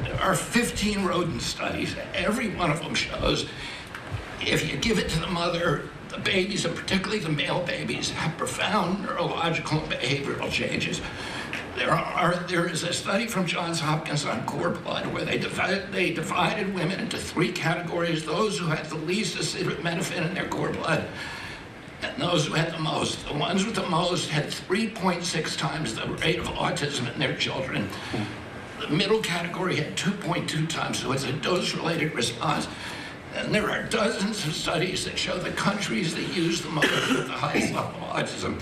There are 15 rodent studies. Every one of them shows if you give it to the mother, the babies, and particularly the male babies, have profound neurological and behavioral changes. There is a study from Johns Hopkins on cord blood where they divided women into 3 categories: those who had the least acetaminophen in their cord blood, and those who had the most. The ones with the most had 3.6 times the rate of autism in their children. The middle category had 2.2 times, so it's a dose-related response. And there are dozens of studies that show the countries that use the most with the highest level of autism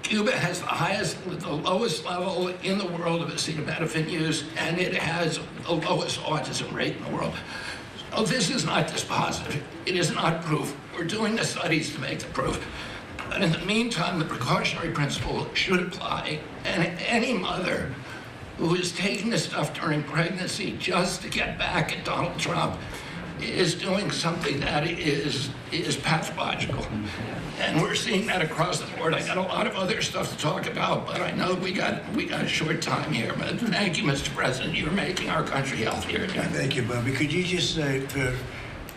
Cuba has the lowest level in the world of acetaminophen use, and it has the lowest autism rate in the world. So this is not dispositive. It is not proof. We're doing the studies to make the proof. But in the meantime, the precautionary principle should apply, and any mother who is taking this stuff during pregnancy just to get back at Donald Trump is doing something that is pathological. And we're seeing that across the board. I got a lot of other stuff to talk about, but I know we got a short time here. But thank you, Mr. President. You're making our country healthier. Thank you, Bobby. Could you just say, for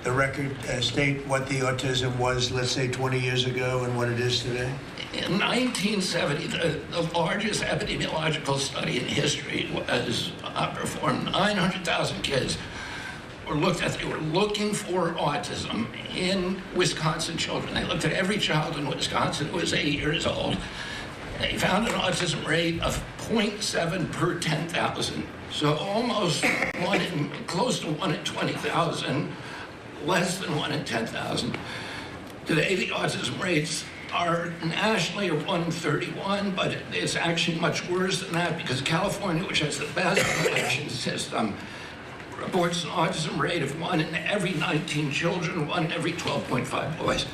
the record, state what the autism was, let's say, 20 years ago and what it is today? In 1970, the largest epidemiological study in history was performed. 900,000 kids were looked at. They were looking for autism in Wisconsin children. They looked at every child in Wisconsin who was 8 years old. They found an autism rate of 0.7 per 10,000. So almost close to 1 in 20,000, less than 1 in 10,000. Today, the autism rates are nationally are 1 in 31, but it's actually much worse than that because California, which has the best collection system, reports an autism rate of 1 in every 19 children, 1 in every 12.5 boys.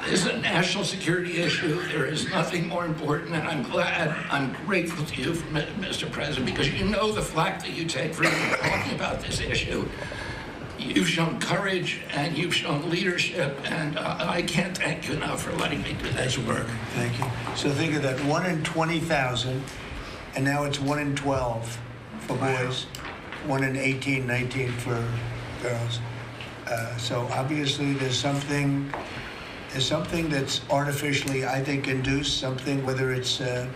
This is a national security issue. There is nothing more important, and I'm grateful to you, Mr. President, because you know the flack that you take for talking about this issue. You've shown courage and you've shown leadership, and I can't thank you enough for letting me do this work. Thank you. So think of that, 1 in 20,000, and now it's 1 in 12 for boys, 1 in 18, 19 for girls. So obviously there's something that's artificially, I think, induced, something, whether it's the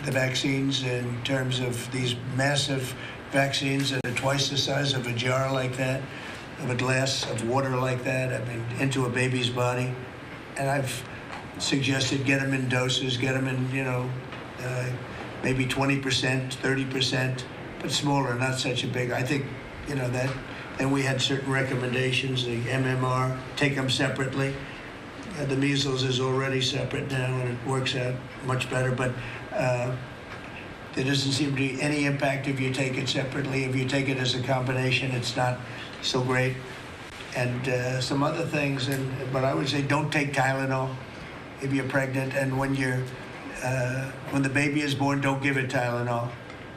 vaccines in terms of these massive vaccines that are twice the size of a jar like that, of a glass of water like that, I mean, into a baby's body. And I've suggested get them in doses, get them in, maybe 20%, 30%, but smaller, not such a big. I think, that. And we had certain recommendations, the MMR, take them separately. The measles is already separate now, and it works out much better, but there doesn't seem to be any impact if you take it separately. If you take it as a combination, it's not so great. And some other things, but I would say don't take Tylenol if you're pregnant, and when the baby is born, don't give it Tylenol.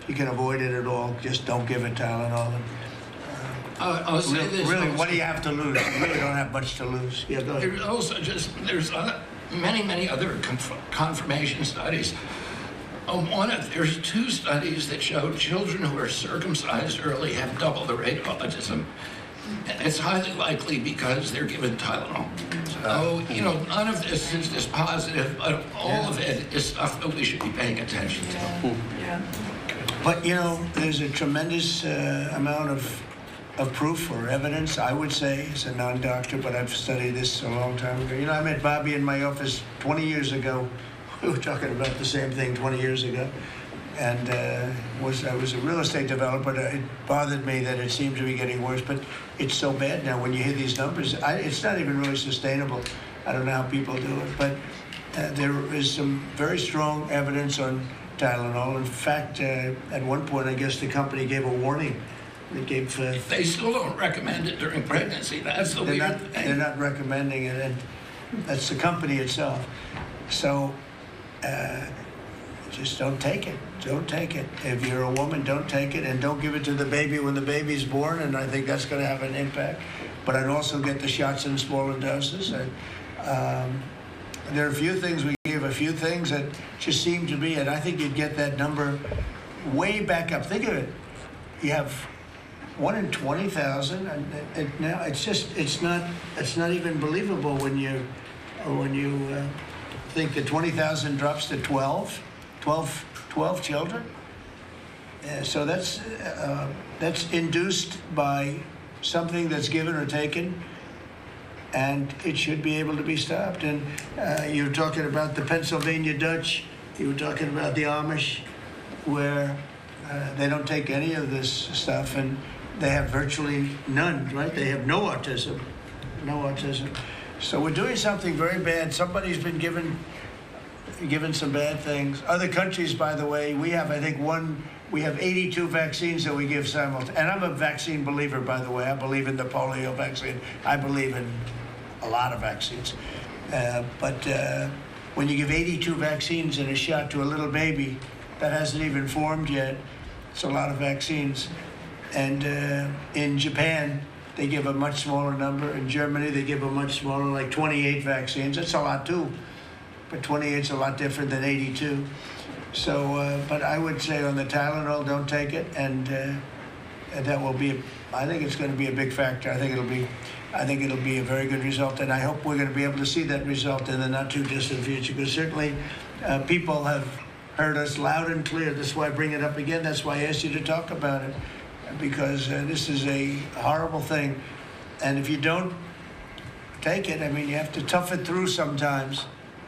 You can avoid it at all, just don't give it Tylenol. I'll say this. Really, what do you have to lose? You really don't have much to lose. Yeah, go ahead. There's also there's many other confirmation studies. There's 2 studies that show children who are circumcised early have double the rate of autism. And it's highly likely because they're given Tylenol. So, none of this is dispositive, but all of it is stuff that we should be paying attention to. Yeah. But, there's a tremendous amount of proof or evidence, I would say, as a non-doctor, but I've studied this a long time ago. I met Bobby in my office 20 years ago. We were talking about the same thing 20 years ago. And I was a real estate developer. It bothered me that it seemed to be getting worse, but it's so bad now when you hear these numbers. It's not even really sustainable. I don't know how people do it, but there is some very strong evidence on Tylenol. In fact, at one point, I guess the company gave a warning. They still don't recommend it during pregnancy. That's the weird thing. They're not recommending it, and that's the company itself. So just don't take it. Don't take it. If you're a woman, don't take it, and don't give it to the baby when the baby's born, and I think that's going to have an impact. But I'd also get the shots in smaller doses. There are a few things we give, a few things that just seem to be, and I think you'd get that number way back up. Think of it. You have 1 in 20,000, and now it's not even believable when you think that 20,000 drops to 12 children. So that's induced by something that's given or taken, and it should be able to be stopped. And you were talking about the Pennsylvania Dutch, you were talking about the Amish, where they don't take any of this stuff, and they have virtually none, right? They have no autism. So we're doing something very bad. Somebody's been given given some bad things. Other countries, by the way, we have, I think, we have 82 vaccines that we give simultaneously. And I'm a vaccine believer, by the way. I believe in the polio vaccine. I believe in a lot of vaccines. But when you give 82 vaccines in a shot to a little baby that hasn't even formed yet, it's a lot of vaccines. And in Japan, they give a much smaller number. In Germany, they give a much smaller, like 28 vaccines. That's a lot too, but 28 is a lot different than 82. So, but I would say on the Tylenol, don't take it, and that will be. I think it's going to be a big factor. I think it'll be a very good result, and I hope we're going to be able to see that result in the not too distant future. Because certainly, people have heard us loud and clear. That's why I bring it up again. That's why I asked you to talk about it, because this is a horrible thing, and if you don't take it, I mean, you have to tough it through sometimes.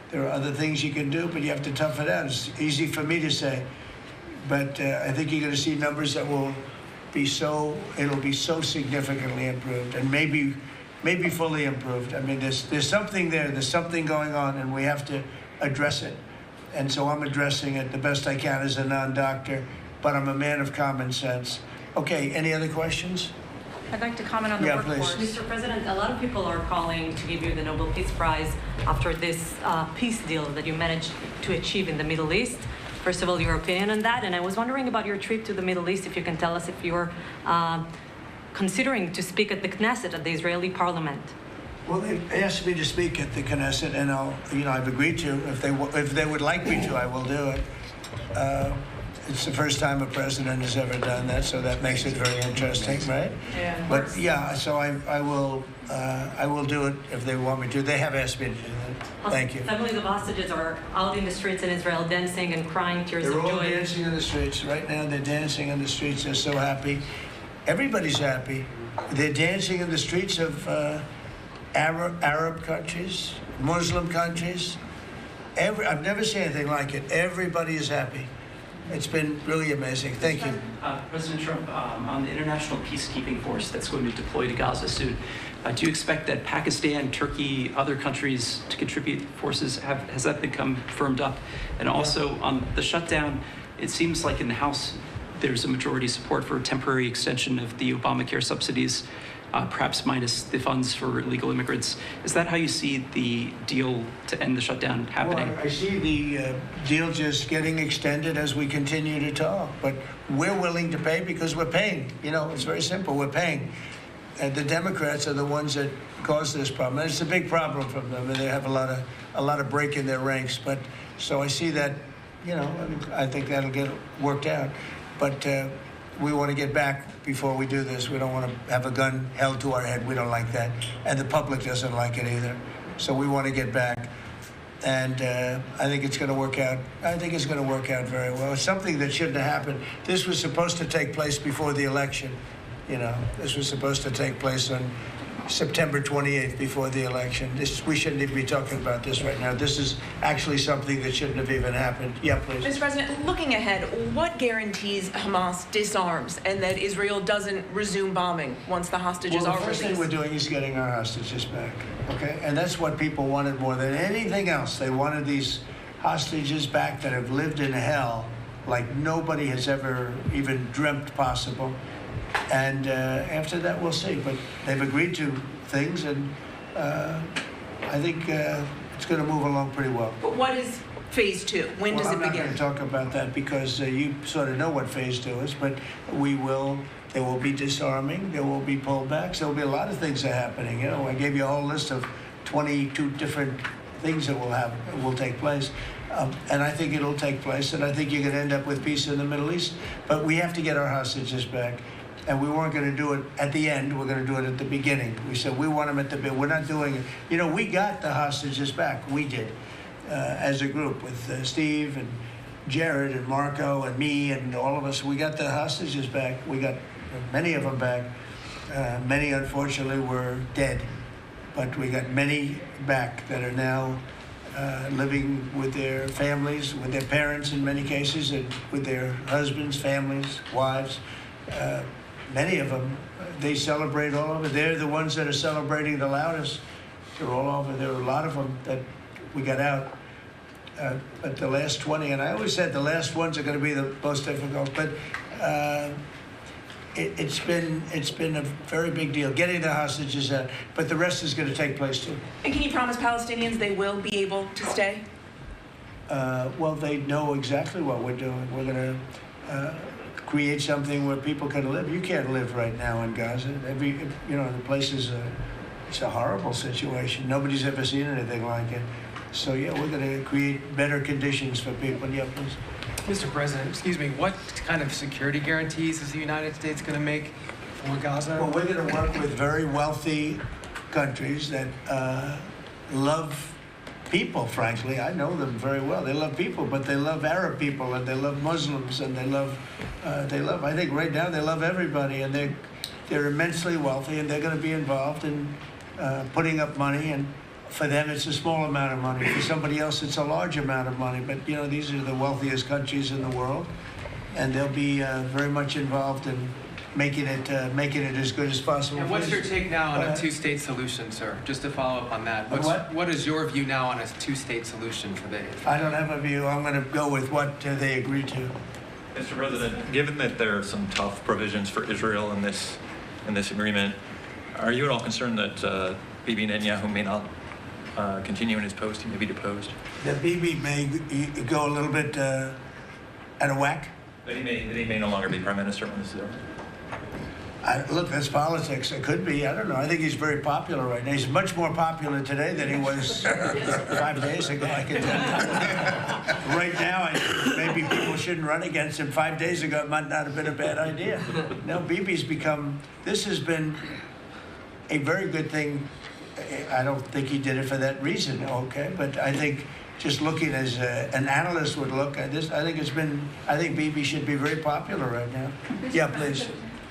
There are other things you can do, but you have to tough it out. It's easy for me to say, but I think you're going to see numbers that will be it'll be so significantly improved, and maybe fully improved. I mean, there's something there. There's something going on, and we have to address it. And so I'm addressing it the best I can as a non-doctor, but I'm a man of common sense. Okay, any other questions? I'd like to comment on the workforce. Please. Mr. President, a lot of people are calling to give you the Nobel Peace Prize after this peace deal that you managed to achieve in the Middle East. First of all, your opinion on that, and I was wondering about your trip to the Middle East, if you can tell us if you're considering to speak at the Knesset, at the Israeli parliament. Well, they asked me to speak at the Knesset, and I've agreed to. If they would like me to, I will do it. It's the first time a president has ever done that, so that makes it very interesting, right? Yeah. But yeah, so I will do it if they want me to. They have asked me to do that. Thank you. Families of hostages are out in the streets in Israel dancing and crying tears of joy. They're all dancing in the streets right now. They're dancing in the streets. They're so happy. Everybody's happy. They're dancing in the streets of Arab countries, Muslim countries. I've never seen anything like it. Everybody is happy. It's been really amazing. Thank you. President Trump, on the international peacekeeping force that's going to deploy to Gaza soon, do you expect that Pakistan, Turkey, other countries to contribute forces? Has that become firmed up? And also on the shutdown, it seems like in the House there's a majority support for a temporary extension of the Obamacare subsidies, perhaps minus the funds for illegal immigrants. Is that how you see the deal to end the shutdown happening? Well, I see the deal just getting extended as we continue to talk, but we're willing to pay because we're paying. You know, it's very simple. We're paying. And the Democrats are the ones that caused this problem. And it's a big problem for them, and they have a lot of break in their ranks. But so I see that, you know, I think that'll get worked out. But we want to get back before we do this. We don't want to have a gun held to our head. We don't like that. And the public doesn't like it either. So we want to get back. And I think it's going to work out. I think it's going to work out very well. It's something that shouldn't have happened. This was supposed to take place before the election. You know, this was supposed to take place on September 28th before the election. We shouldn't even be talking about this right now. This is actually something that shouldn't have even happened. Yeah, please. Mr. President, looking ahead, what guarantees Hamas disarms and that Israel doesn't resume bombing once the hostages are released? The first thing we're doing is getting our hostages back, okay? And that's what people wanted more than anything else. They wanted these hostages back that have lived in hell like nobody has ever even dreamt possible. And after that, we'll see. But they've agreed to things, and I think it's going to move along pretty well. But what is phase two? When does it begin? I'm not going to talk about that because you sort of know what phase two is. But there will be disarming. There will be pullbacks. There will be a lot of things that are happening. You know, I gave you a whole list of 22 different things that will take place. And I think it'll take place. And I think you're going to end up with peace in the Middle East. But we have to get our hostages back. And we weren't going to do it at the end. We're going to do it at the beginning. We said we want them at the beginning. We're not doing it. You know, we got the hostages back. We did, as a group, with Steve and Jared and Marco and me and all of us. We got the hostages back. We got many of them back. Many, unfortunately, were dead. But we got many back that are now living with their families, with their parents in many cases, and with their husbands, families, wives. Many of them, they celebrate all over. They're the ones that are celebrating the loudest. They're all over. There are a lot of them that we got out. but the last 20, and I always said the last ones are going to be the most difficult, but it's been a very big deal getting the hostages out, but the rest is going to take place too. And can you promise Palestinians they will be able to stay? Well, they know exactly what we're doing. We're going to create something where people can live. You can't live right now in Gaza. The place is it's a horrible situation. Nobody's ever seen anything like it. So yeah, we're going to create better conditions for people. Yeah, please. Mr. President, excuse me, what kind of security guarantees is the United States going to make for Gaza? Well, we're going to work with very wealthy countries that love people, frankly. I know them very well. They love people, but they love Arab people, and they love Muslims, and they love, I think right now they love everybody, and they're immensely wealthy, and they're going to be involved in putting up money, and for them it's a small amount of money. For somebody else it's a large amount of money, but these are the wealthiest countries in the world, and they'll be very much involved in making it as good as possible. And what's your take now on a two-state solution, sir? Just to follow up on that. What is your view now on a two-state solution for the... I don't have a view. I'm going to go with what they agreed to. Mr. President, given that there are some tough provisions for Israel in this agreement, are you at all concerned that Bibi Netanyahu may not continue in his post? He may be deposed? That Bibi may go a little bit out of whack? That he may no longer be prime minister when this is over? Look, that's politics. It could be. I don't know. I think he's very popular right now. He's much more popular today than he was 5 days ago. I can tell you. Right now, maybe people shouldn't run against him. 5 days ago, it might not have been a bad idea. No, Bibi's become... This has been a very good thing. I don't think he did it for that reason, okay? But I think just looking as an analyst would look at this, I think Bibi should be very popular right now. Yeah, please.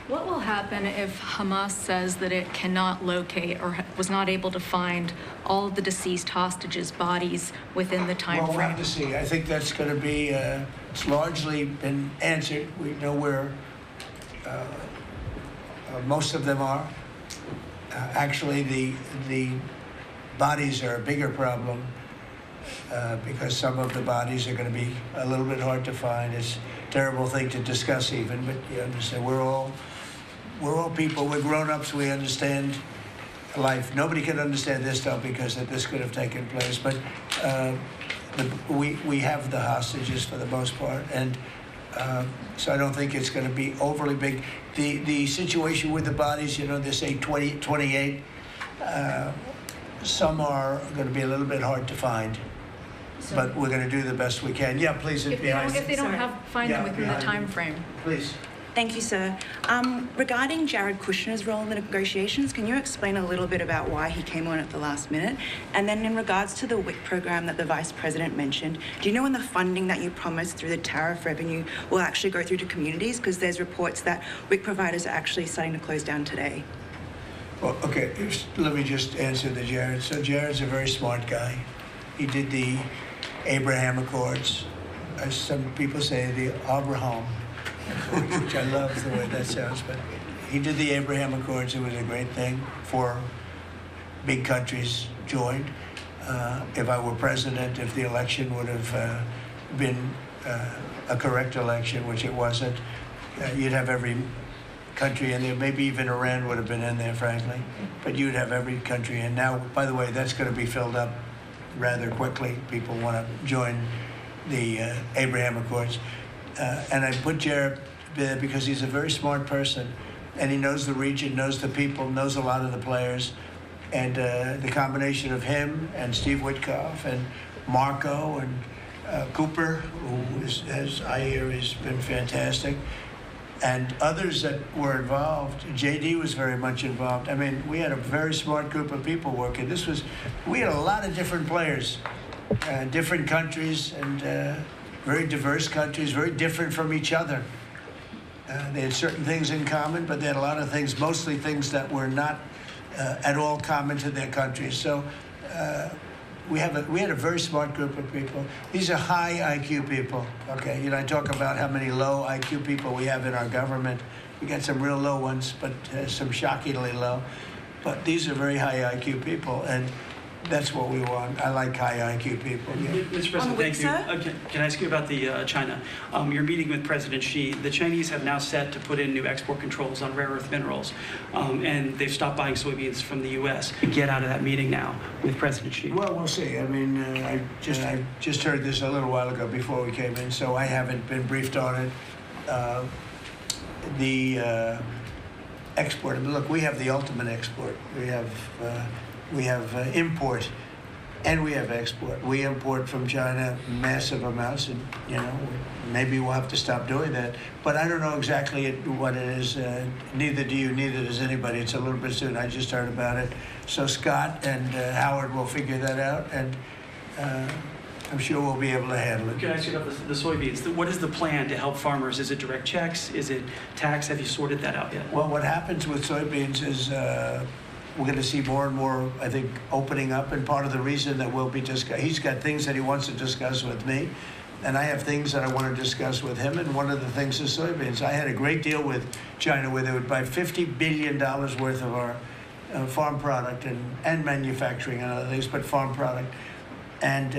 What will happen if Hamas says that it cannot locate or was not able to find all of the deceased hostages' bodies within the time frame? We'll have to see. I think that's going to be, it's largely been answered. We know where most of them are. Actually, the bodies are a bigger problem because some of the bodies are going to be a little bit hard to find. It's a terrible thing to discuss even, but you understand, we're all people, we're grown-ups, we understand life. Nobody can understand this stuff because this could have taken place, but we have the hostages for the most part, and so I don't think it's going to be overly big. The situation with the bodies, they say 20, 28. Some are going to be a little bit hard to find, but we're going to do the best we can. Yeah, please. If they don't find them within the time frame. Please. Thank you, sir. Regarding Jared Kushner's role in the negotiations, can you explain a little bit about why he came on at the last minute? And then in regards to the WIC program that the Vice President mentioned, do you know when the funding that you promised through the tariff revenue will actually go through to communities? Because there's reports that WIC providers are actually starting to close down today. Well, okay, let me just answer the Jared. So Jared's a very smart guy. He did the Abraham Accords, as some people say, the Abraham, which I love the way that sounds, but he did the Abraham Accords. It was a great thing. 4 big countries joined. If I were president, if the election would have been a correct election, which it wasn't, you'd have every country in there. Maybe even Iran would have been in there, frankly. But you'd have every country in. Now, by the way, that's going to be filled up rather quickly. People want to join the Abraham Accords. And I put Jared there because he's a very smart person, and he knows the region, knows the people, knows a lot of the players, and the combination of him and Steve Witkoff and Marco and Cooper, who is, as I hear, has been fantastic, and others that were involved. JD was very much involved. I mean, we had a very smart group of people working. We had a lot of different players, different countries, and very diverse countries, very different from each other. They had certain things in common, but they had a lot of things, mostly things that were not at all common to their countries. So we had a very smart group of people. These are high IQ people, okay? I talk about how many low IQ people we have in our government. We got some real low ones, but some shockingly low. But these are very high IQ people, and That's what we want. I like high IQ people. Yeah. Mr. President, thank you. Can I ask you about the China? You're meeting with President Xi. The Chinese have now set to put in new export controls on rare earth minerals, and they've stopped buying soybeans from the U.S. Get out of that meeting now with President Xi. Well, we'll see. I mean, I just heard this a little while ago before we came in, so I haven't been briefed on it. The export. I mean, look, we have the ultimate export. We have import, and we have export. We import from China massive amounts, and maybe we'll have to stop doing that. But I don't know exactly what it is. Neither do you. Neither does anybody. It's a little bit soon. I just heard about it. So Scott and Howard will figure that out, and I'm sure we'll be able to handle it. Can I ask you about the soybeans? What is the plan to help farmers? Is it direct checks? Is it tax? Have you sorted that out yet? Well, what happens with soybeans is we're going to see more and more, I think, opening up. And part of the reason that we'll be he's got things that he wants to discuss with me, and I have things that I want to discuss with him. And one of the things is soybeans. I had a great deal with China where they would buy $50 billion worth of our farm product and manufacturing and other things, but farm product. And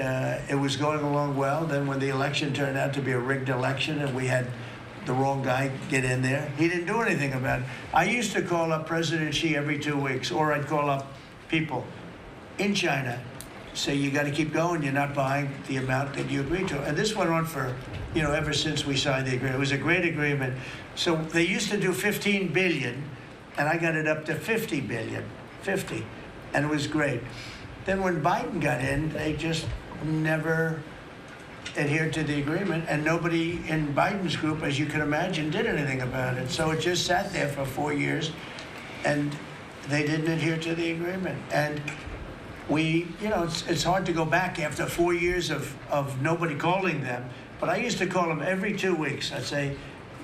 it was going along well. Then when the election turned out to be a rigged election and we had the wrong guy get in there, he didn't do anything about it. I used to call up President Xi every 2 weeks, or I'd call up people in China, say, you got to keep going. You're not buying the amount that you agreed to. And this went on for, ever since we signed the agreement. It was a great agreement. So they used to do 15 billion, and I got it up to 50 billion, 50, and it was great. Then when Biden got in, they just never adhered to the agreement, and nobody in Biden's group, as you can imagine, did anything about it. So it just sat there for 4 years, and they didn't adhere to the agreement. And we, it's hard to go back after 4 years of nobody calling them, but I used to call them every 2 weeks. I'd say,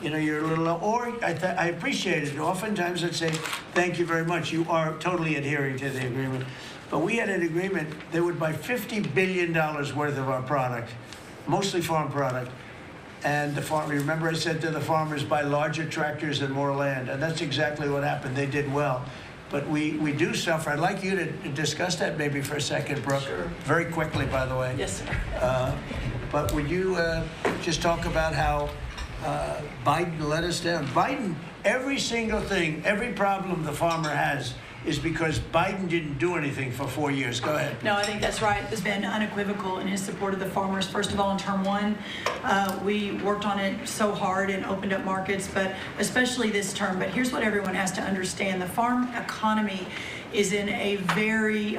you're a little low, or I appreciate it. Oftentimes I'd say, thank you very much. You are totally adhering to the agreement. But we had an agreement, they would buy $50 billion worth of our product, mostly farm product. And remember I said to the farmers, buy larger tractors and more land. And that's exactly what happened. They did well. But we do suffer. I'd like you to discuss that maybe for a second, Brooke. Sure. Very quickly, by the way. Yes, sir. But would you just talk about how Biden let us down? Biden, every single thing, every problem the farmer has is because Biden didn't do anything for 4 years. Go ahead. No, I think that's right. He's been unequivocal in his support of the farmers. First of all, in term one, we worked on it so hard and opened up markets, but especially this term. But here's what everyone has to understand. The farm economy is in a very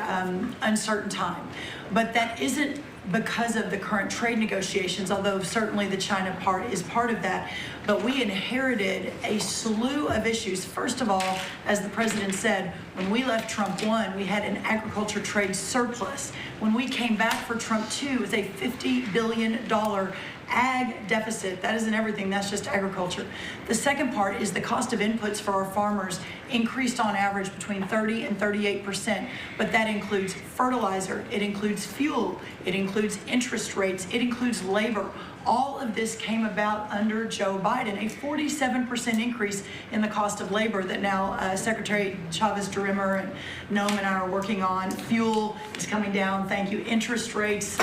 uncertain time. But that isn't because of the current trade negotiations, although certainly the China part is part of that. But we inherited a slew of issues. First of all, as the president said, when we left Trump 1, we had an agriculture trade surplus. When we came back for Trump 2, it was a $50 billion ag deficit. That isn't everything, that's just agriculture. The second part is the cost of inputs for our farmers increased on average between 30 and 38%, but that includes fertilizer, it includes fuel, it includes interest rates, it includes labor. All of this came about under Joe Biden, a 47% increase in the cost of labor that now Secretary Chavez-DeRimmer and Noam and I are working on. Fuel is coming down, thank you. Interest rates,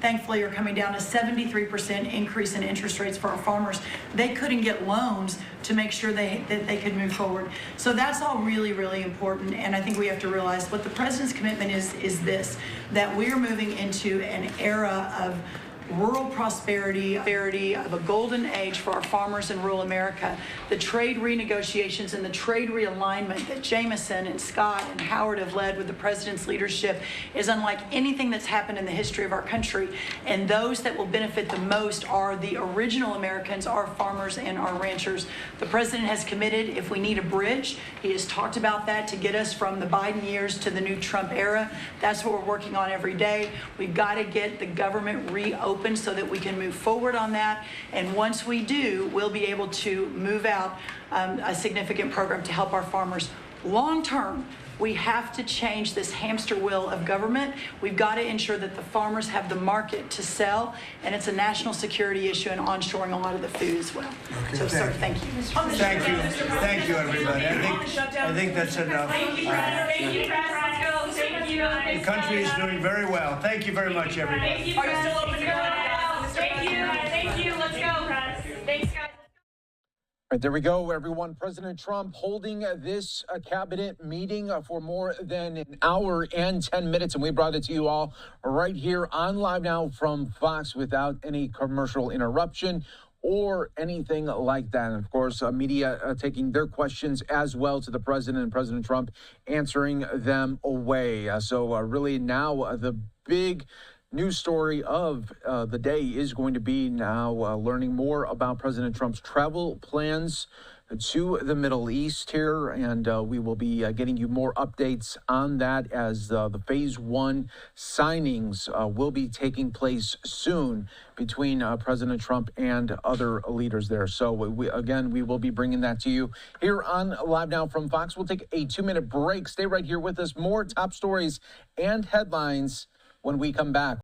thankfully, are coming down. A 73% increase in interest rates for our farmers. They couldn't get loans to make sure that they could move forward. So that's all really, really important. And I think we have to realize what the president's commitment is this, that we're moving into an era of rural prosperity, of a golden age for our farmers in rural America. The trade renegotiations and the trade realignment that Jameson and Scott and Howard have led with the president's leadership is unlike anything that's happened in the history of our country. And those that will benefit the most are the original Americans, our farmers and our ranchers. The president has committed, if we need a bridge, he has talked about that to get us from the Biden years to the new Trump era. That's what we're working on every day. We've got to get the government reopened so that we can move forward on that. And once we do, we'll be able to move out a significant program to help our farmers. Long term, we have to change this hamster wheel of government. We've got to ensure that the farmers have the market to sell, and it's a national security issue and onshoring a lot of the food as well. Okay, so, sir, thank you. Thank you, everybody. I think that's enough. Thank you, President. Thank you, The country is doing very well. Thank you very much, everybody. Are you still open to going to Gaza? Thank you. Let's go, press. Thanks, guys. All right, there we go, everyone. President Trump holding this cabinet meeting for more than an hour and 10 minutes, and we brought it to you all right here on Live Now from Fox without any commercial interruption or anything like that. And of course, media taking their questions as well to the president, and President Trump answering them away. So really now the big news story of the day is going to be now learning more about President Trump's travel plans to the Middle East here, and we will be getting you more updates on that as the phase one signings will be taking place soon between President Trump and other leaders there. So we will be bringing that to you here on Live Now from Fox. We'll take a 2-minute break. Stay right here with us. More top stories and headlines when we come back.